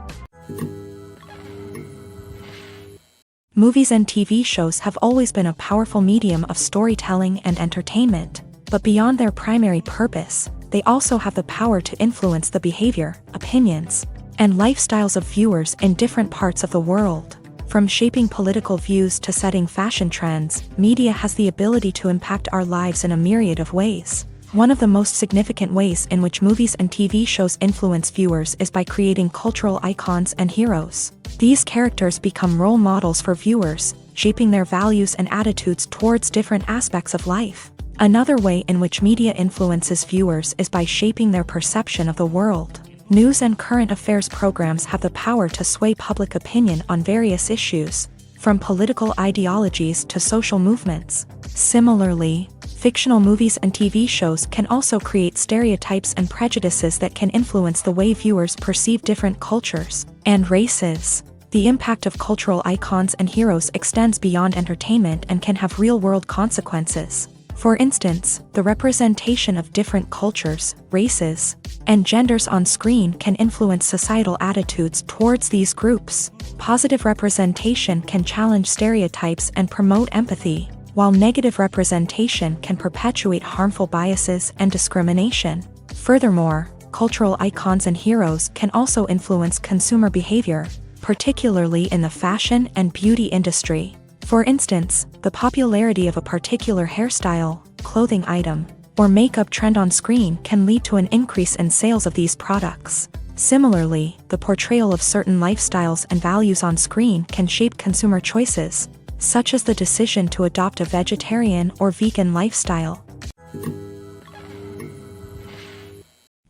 Movies and TV shows have always been a powerful medium of storytelling and entertainment, but beyond their primary purpose, they also have the power to influence the behavior, opinions, and lifestyles of viewers in different parts of the world. From shaping political views to setting fashion trends, media has the ability to impact our lives in a myriad of ways. One of the most significant ways in which movies and TV shows influence viewers is by creating cultural icons and heroes. These characters become role models for viewers, shaping their values and attitudes towards different aspects of life. Another way in which media influences viewers is by shaping their perception of the world. News and current affairs programs have the power to sway public opinion on various issues, from political ideologies to social movements. Similarly, fictional movies and TV shows can also create stereotypes and prejudices that can influence the way viewers perceive different cultures and races. The impact of cultural icons and heroes extends beyond entertainment and can have real-world consequences. For instance, the representation of different cultures, races, and genders on screen can influence societal attitudes towards these groups. Positive representation can challenge stereotypes and promote empathy, while negative representation can perpetuate harmful biases and discrimination. Furthermore, cultural icons and heroes can also influence consumer behavior, particularly in the fashion and beauty industry. For instance, the popularity of a particular hairstyle, clothing item, or makeup trend on screen can lead to an increase in sales of these products. Similarly, the portrayal of certain lifestyles and values on screen can shape consumer choices, such as the decision to adopt a vegetarian or vegan lifestyle.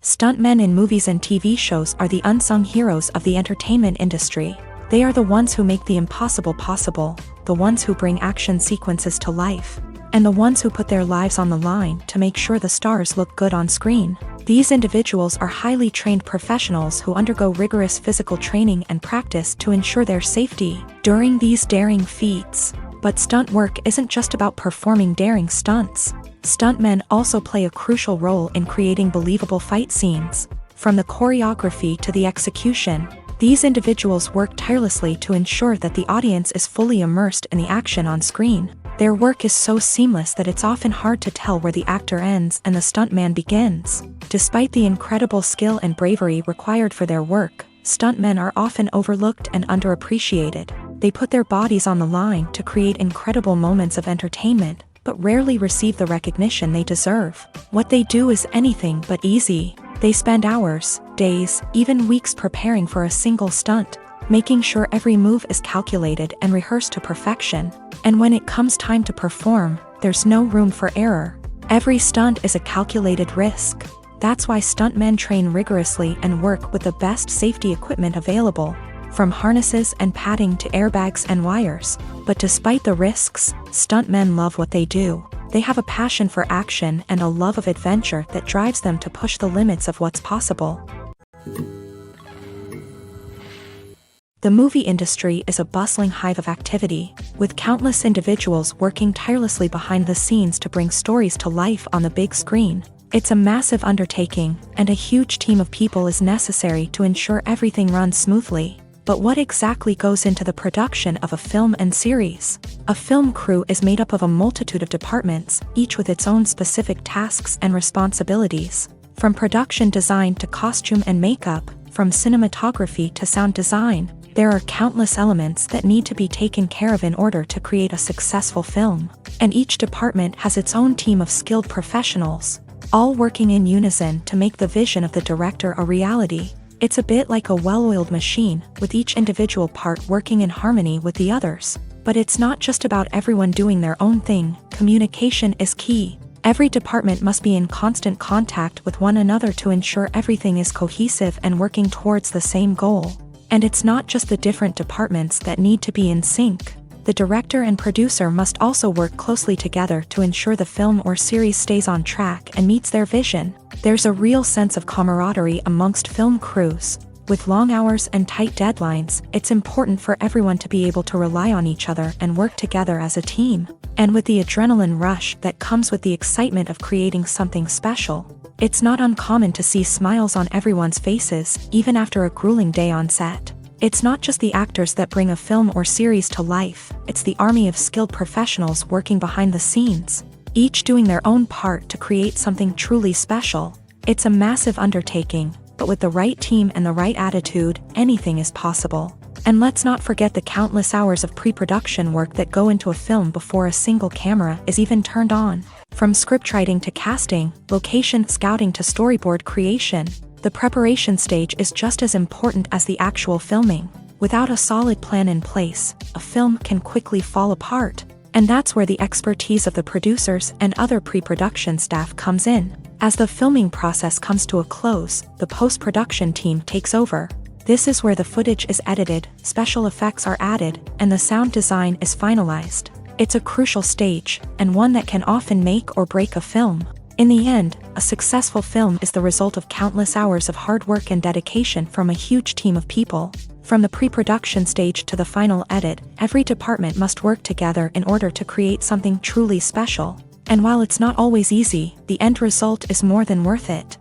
Stuntmen in movies and TV shows are the unsung heroes of the entertainment industry. They are the ones who make the impossible possible, the ones who bring action sequences to life, and the ones who put their lives on the line to make sure the stars look good on screen. These individuals are highly trained professionals who undergo rigorous physical training and practice to ensure their safety during these daring feats. But stunt work isn't just about performing daring stunts. Stuntmen also play a crucial role in creating believable fight scenes. From the choreography to the execution, these individuals work tirelessly to ensure that the audience is fully immersed in the action on screen. Their work is so seamless that it's often hard to tell where the actor ends and the stuntman begins. Despite the incredible skill and bravery required for their work, stuntmen are often overlooked and underappreciated. They put their bodies on the line to create incredible moments of entertainment, but rarely receive the recognition they deserve. What they do is anything but easy. They spend hours, days, even weeks preparing for a single stunt, making sure every move is calculated and rehearsed to perfection. And when it comes time to perform, there's no room for error. Every stunt is a calculated risk. That's why stuntmen train rigorously and work with the best safety equipment available, from harnesses and padding to airbags and wires. But despite the risks, stuntmen love what they do. They have a passion for action and a love of adventure that drives them to push the limits of what's possible. The movie industry is a bustling hive of activity, with countless individuals working tirelessly behind the scenes to bring stories to life on the big screen. It's a massive undertaking, and a huge team of people is necessary to ensure everything runs smoothly. But what exactly goes into the production of a film and series? A film crew is made up of a multitude of departments, each with its own specific tasks and responsibilities. From production design to costume and makeup, from cinematography to sound design, there are countless elements that need to be taken care of in order to create a successful film. And each department has its own team of skilled professionals, all working in unison to make the vision of the director a reality. It's a bit like a well-oiled machine, with each individual part working in harmony with the others. But it's not just about everyone doing their own thing. Communication is key. Every department must be in constant contact with one another to ensure everything is cohesive and working towards the same goal. And it's not just the different departments that need to be in sync. The director and producer must also work closely together to ensure the film or series stays on track and meets their vision. There's a real sense of camaraderie amongst film crews. With long hours and tight deadlines, it's important for everyone to be able to rely on each other and work together as a team. And with the adrenaline rush that comes with the excitement of creating something special, it's not uncommon to see smiles on everyone's faces, even after a grueling day on set. It's not just the actors that bring a film or series to life, it's the army of skilled professionals working behind the scenes, each doing their own part to create something truly special. It's a massive undertaking, but with the right team and the right attitude, anything is possible. And let's not forget the countless hours of pre-production work that go into a film before a single camera is even turned on. From scriptwriting to casting, location scouting to storyboard creation, the preparation stage is just as important as the actual filming. Without a solid plan in place, a film can quickly fall apart. And that's where the expertise of the producers and other pre-production staff comes in. As the filming process comes to a close, the post-production team takes over. This is where the footage is edited, special effects are added, and the sound design is finalized. It's a crucial stage, and one that can often make or break a film. In the end, a successful film is the result of countless hours of hard work and dedication from a huge team of people. From the pre-production stage to the final edit, every department must work together in order to create something truly special. And while it's not always easy, the end result is more than worth it.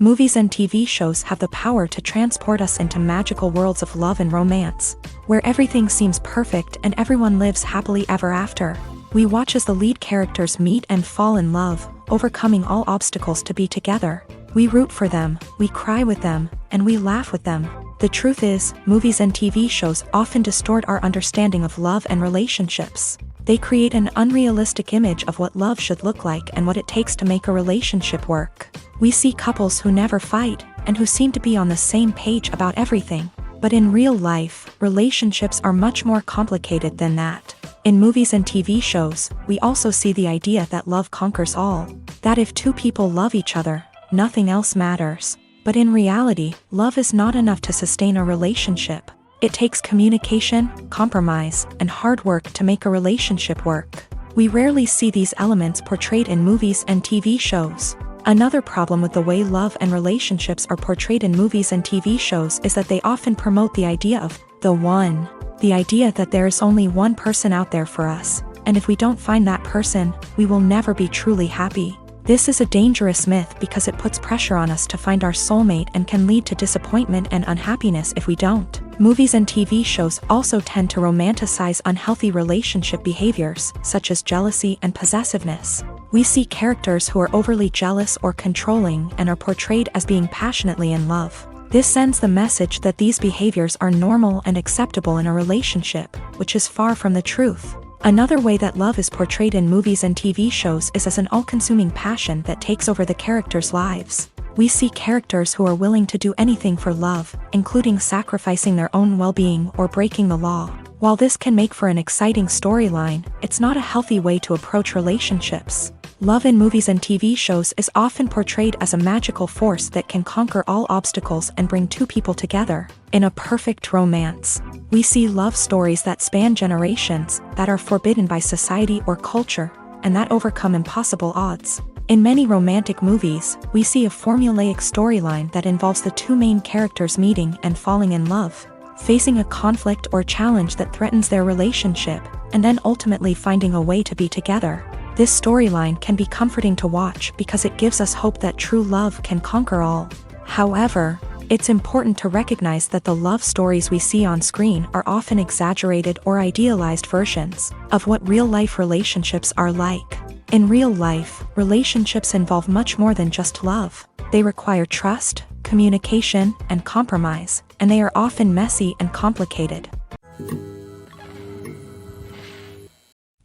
Movies and TV shows have the power to transport us into magical worlds of love and romance, where everything seems perfect and everyone lives happily ever after. We watch as the lead characters meet and fall in love, overcoming all obstacles to be together. We root for them, we cry with them, and we laugh with them. The truth is, movies and TV shows often distort our understanding of love and relationships. They create an unrealistic image of what love should look like and what it takes to make a relationship work. We see couples who never fight, and who seem to be on the same page about everything. But in real life, relationships are much more complicated than that. In movies and TV shows, we also see the idea that love conquers all. That if two people love each other, nothing else matters. But in reality, love is not enough to sustain a relationship. It takes communication, compromise, and hard work to make a relationship work. We rarely see these elements portrayed in movies and TV shows. Another problem with the way love and relationships are portrayed in movies and TV shows is that they often promote the idea of the one. The idea that there is only one person out there for us, and if we don't find that person, we will never be truly happy. This is a dangerous myth because it puts pressure on us to find our soulmate and can lead to disappointment and unhappiness if we don't. Movies and TV shows also tend to romanticize unhealthy relationship behaviors, such as jealousy and possessiveness. We see characters who are overly jealous or controlling and are portrayed as being passionately in love. This sends the message that these behaviors are normal and acceptable in a relationship, which is far from the truth. Another way that love is portrayed in movies and TV shows is as an all-consuming passion that takes over the characters' lives. We see characters who are willing to do anything for love, including sacrificing their own well-being or breaking the law. While this can make for an exciting storyline, it's not a healthy way to approach relationships. Love in movies and TV shows is often portrayed as a magical force that can conquer all obstacles and bring two people together in a perfect romance. We see love stories that span generations, that are forbidden by society or culture, and that overcome impossible odds. In many romantic movies, we see a formulaic storyline that involves the two main characters meeting and falling in love, facing a conflict or challenge that threatens their relationship, and then ultimately finding a way to be together. This storyline can be comforting to watch because it gives us hope that true love can conquer all. However, it's important to recognize that the love stories we see on screen are often exaggerated or idealized versions of what real-life relationships are like. In real life, relationships involve much more than just love. They require trust, communication, and compromise, and they are often messy and complicated.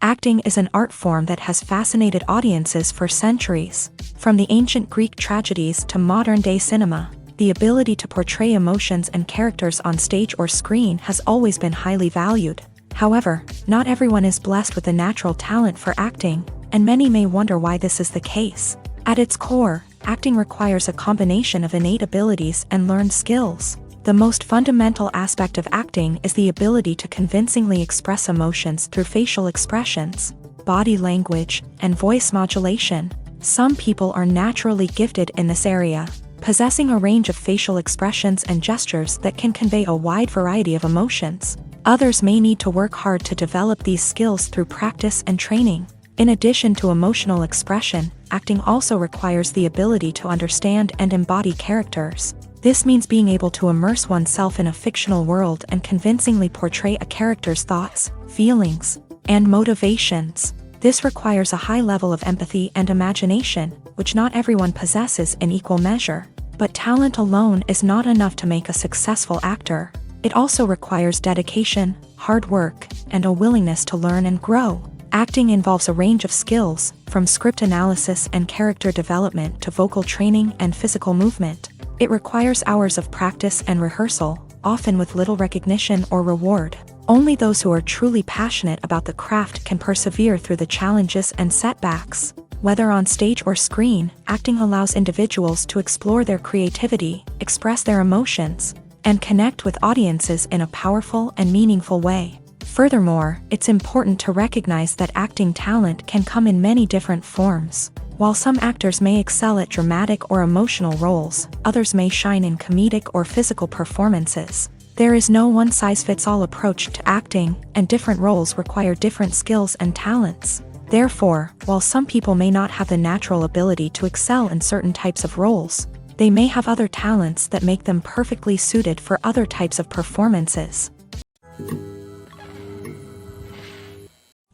Acting is an art form that has fascinated audiences for centuries. From the ancient Greek tragedies to modern-day cinema, the ability to portray emotions and characters on stage or screen has always been highly valued. However, not everyone is blessed with a natural talent for acting, and many may wonder why this is the case. At its core, acting requires a combination of innate abilities and learned skills. The most fundamental aspect of acting is the ability to convincingly express emotions through facial expressions, body language, and voice modulation. Some people are naturally gifted in this area, possessing a range of facial expressions and gestures that can convey a wide variety of emotions. Others may need to work hard to develop these skills through practice and training. In addition to emotional expression, acting also requires the ability to understand and embody characters. This means being able to immerse oneself in a fictional world and convincingly portray a character's thoughts, feelings, and motivations. This requires a high level of empathy and imagination, which not everyone possesses in equal measure. But talent alone is not enough to make a successful actor. It also requires dedication, hard work, and a willingness to learn and grow. Acting involves a range of skills, from script analysis and character development to vocal training and physical movement. It requires hours of practice and rehearsal, often with little recognition or reward. Only those who are truly passionate about the craft can persevere through the challenges and setbacks. Whether on stage or screen, acting allows individuals to explore their creativity, express their emotions, and connect with audiences in a powerful and meaningful way. Furthermore, it's important to recognize that acting talent can come in many different forms. While some actors may excel at dramatic or emotional roles, others may shine in comedic or physical performances. There is no one-size-fits-all approach to acting, and different roles require different skills and talents. Therefore, while some people may not have the natural ability to excel in certain types of roles, they may have other talents that make them perfectly suited for other types of performances.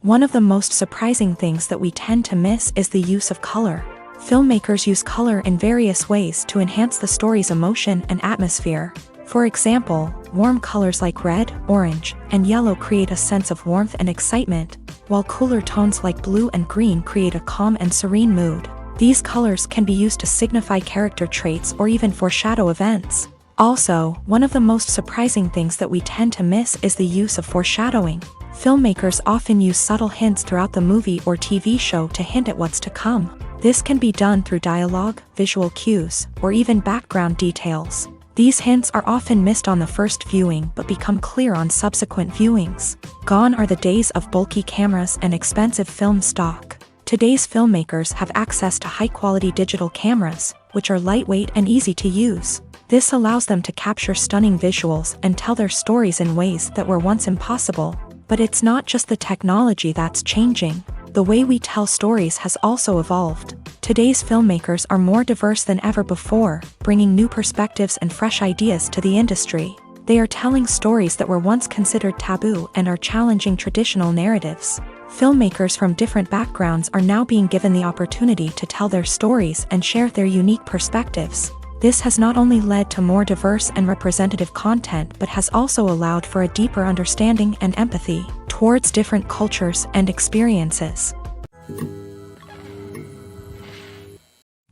One of the most surprising things that we tend to miss is the use of color. Filmmakers use color in various ways to enhance the story's emotion and atmosphere. For example, warm colors like red, orange, and yellow create a sense of warmth and excitement, while cooler tones like blue and green create a calm and serene mood. These colors can be used to signify character traits or even foreshadow events. Also, one of the most surprising things that we tend to miss is the use of foreshadowing. Filmmakers often use subtle hints throughout the movie or TV show to hint at what's to come. This can be done through dialogue, visual cues, or even background details. These hints are often missed on the first viewing but become clear on subsequent viewings. Gone are the days of bulky cameras and expensive film stock. Today's filmmakers have access to high-quality digital cameras, which are lightweight and easy to use. This allows them to capture stunning visuals and tell their stories in ways that were once impossible. But it's not just the technology that's changing. The way we tell stories has also evolved. Today's filmmakers are more diverse than ever before, bringing new perspectives and fresh ideas to the industry. They are telling stories that were once considered taboo and are challenging traditional narratives. Filmmakers from different backgrounds are now being given the opportunity to tell their stories and share their unique perspectives. This has not only led to more diverse and representative content but has also allowed for a deeper understanding and empathy towards different cultures and experiences.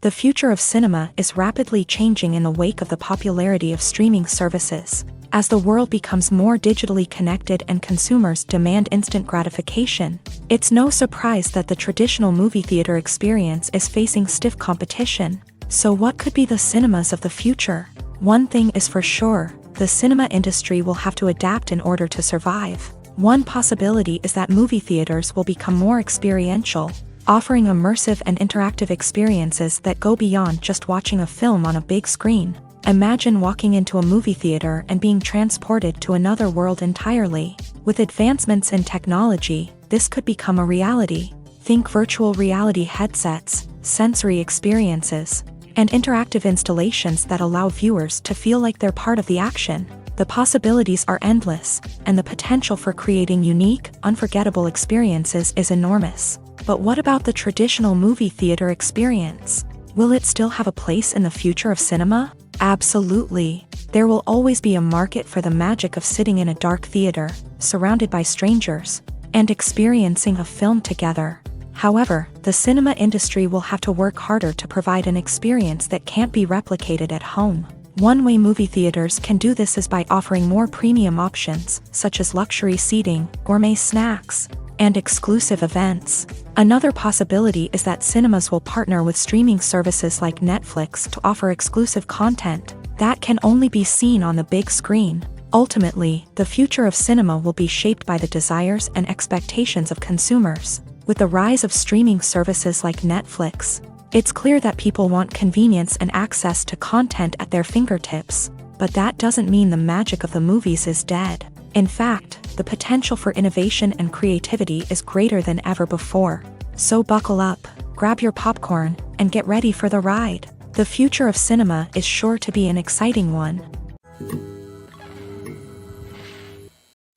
The future of cinema is rapidly changing in the wake of the popularity of streaming services. As the world becomes more digitally connected and consumers demand instant gratification, it's no surprise that the traditional movie theater experience is facing stiff competition. So what could be the cinemas of the future? One thing is for sure, the cinema industry will have to adapt in order to survive. One possibility is that movie theaters will become more experiential, offering immersive and interactive experiences that go beyond just watching a film on a big screen. Imagine walking into a movie theater and being transported to another world entirely. With advancements in technology, this could become a reality. Think virtual reality headsets, sensory experiences, and interactive installations that allow viewers to feel like they're part of the action. The possibilities are endless, and the potential for creating unique, unforgettable experiences is enormous. But what about the traditional movie theater experience? Will it still have a place in the future of cinema? Absolutely. There will always be a market for the magic of sitting in a dark theater, surrounded by strangers, and experiencing a film together. However, the cinema industry will have to work harder to provide an experience that can't be replicated at home. One way movie theaters can do this is by offering more premium options, such as luxury seating, gourmet snacks, and exclusive events. Another possibility is that cinemas will partner with streaming services like Netflix to offer exclusive content that can only be seen on the big screen. Ultimately, the future of cinema will be shaped by the desires and expectations of consumers. With the rise of streaming services like Netflix, It's clear that people want convenience and access to content at their fingertips, but that doesn't mean the magic of the movies is dead. In fact, the potential for innovation and creativity is greater than ever before. So buckle up, grab your popcorn, and get ready for the ride. The future of cinema is sure to be an exciting one.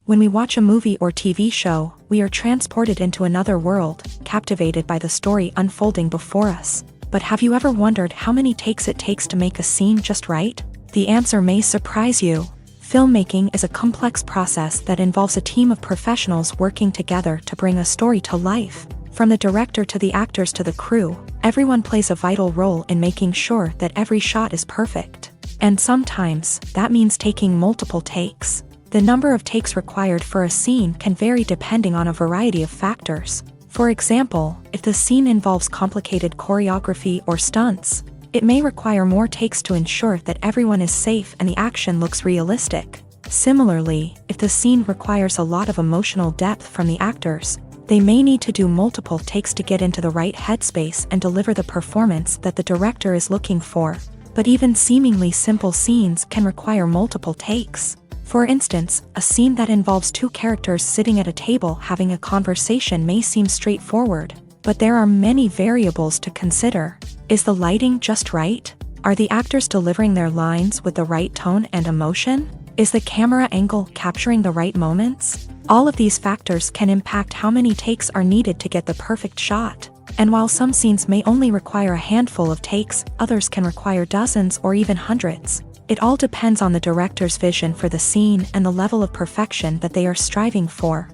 When we watch a movie or TV show, we are transported into another world, captivated by the story unfolding before us. But have you ever wondered how many takes it takes to make a scene just right? The answer may surprise you. Filmmaking is a complex process that involves a team of professionals working together to bring a story to life. From the director to the actors to the crew, everyone plays a vital role in making sure that every shot is perfect. And sometimes, that means taking multiple takes. The number of takes required for a scene can vary depending on a variety of factors. For example, if the scene involves complicated choreography or stunts, it may require more takes to ensure that everyone is safe and the action looks realistic. Similarly, if the scene requires a lot of emotional depth from the actors, they may need to do multiple takes to get into the right headspace and deliver the performance that the director is looking for. But even seemingly simple scenes can require multiple takes. For instance, a scene that involves two characters sitting at a table having a conversation may seem straightforward, but there are many variables to consider. Is the lighting just right? Are the actors delivering their lines with the right tone and emotion? Is the camera angle capturing the right moments? All of these factors can impact how many takes are needed to get the perfect shot. And while some scenes may only require a handful of takes, others can require dozens or even hundreds. It all depends on the director's vision for the scene and the level of perfection that they are striving for.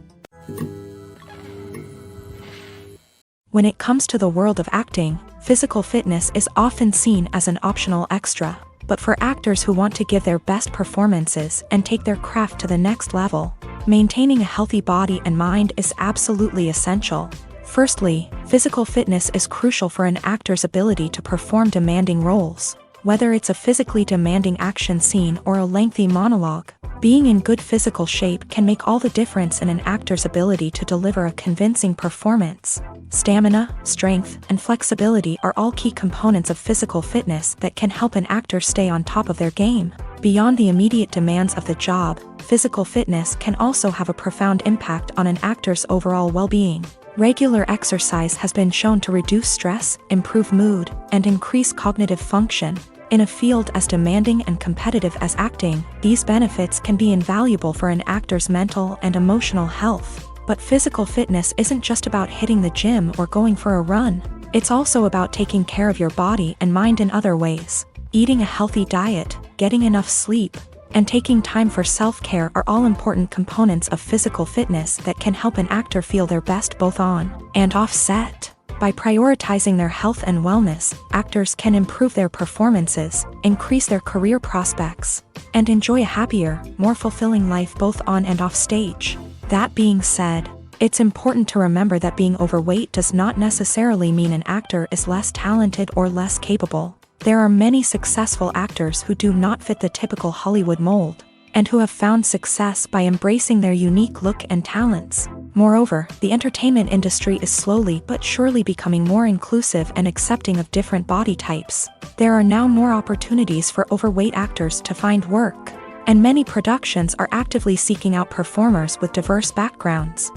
When it comes to the world of acting, physical fitness is often seen as an optional extra. But for actors who want to give their best performances and take their craft to the next level, maintaining a healthy body and mind is absolutely essential. Firstly, physical fitness is crucial for an actor's ability to perform demanding roles. Whether it's a physically demanding action scene or a lengthy monologue, being in good physical shape can make all the difference in an actor's ability to deliver a convincing performance. Stamina, strength, and flexibility are all key components of physical fitness that can help an actor stay on top of their game. Beyond the immediate demands of the job, physical fitness can also have a profound impact on an actor's overall well-being. Regular exercise has been shown to reduce stress, improve mood, and increase cognitive function. In a field as demanding and competitive as acting, these benefits can be invaluable for an actor's mental and emotional health. But physical fitness isn't just about hitting the gym or going for a run. It's also about taking care of your body and mind in other ways. Eating a healthy diet, getting enough sleep, and taking time for self-care are all important components of physical fitness that can help an actor feel their best both on and off set. By prioritizing their health and wellness, actors can improve their performances, increase their career prospects, and enjoy a happier, more fulfilling life both on and off stage. That being said, it's important to remember that being overweight does not necessarily mean an actor is less talented or less capable. There are many successful actors who do not fit the typical Hollywood mold, and who have found success by embracing their unique look and talents. Moreover, the entertainment industry is slowly but surely becoming more inclusive and accepting of different body types. There are now more opportunities for overweight actors to find work, and many productions are actively seeking out performers with diverse backgrounds.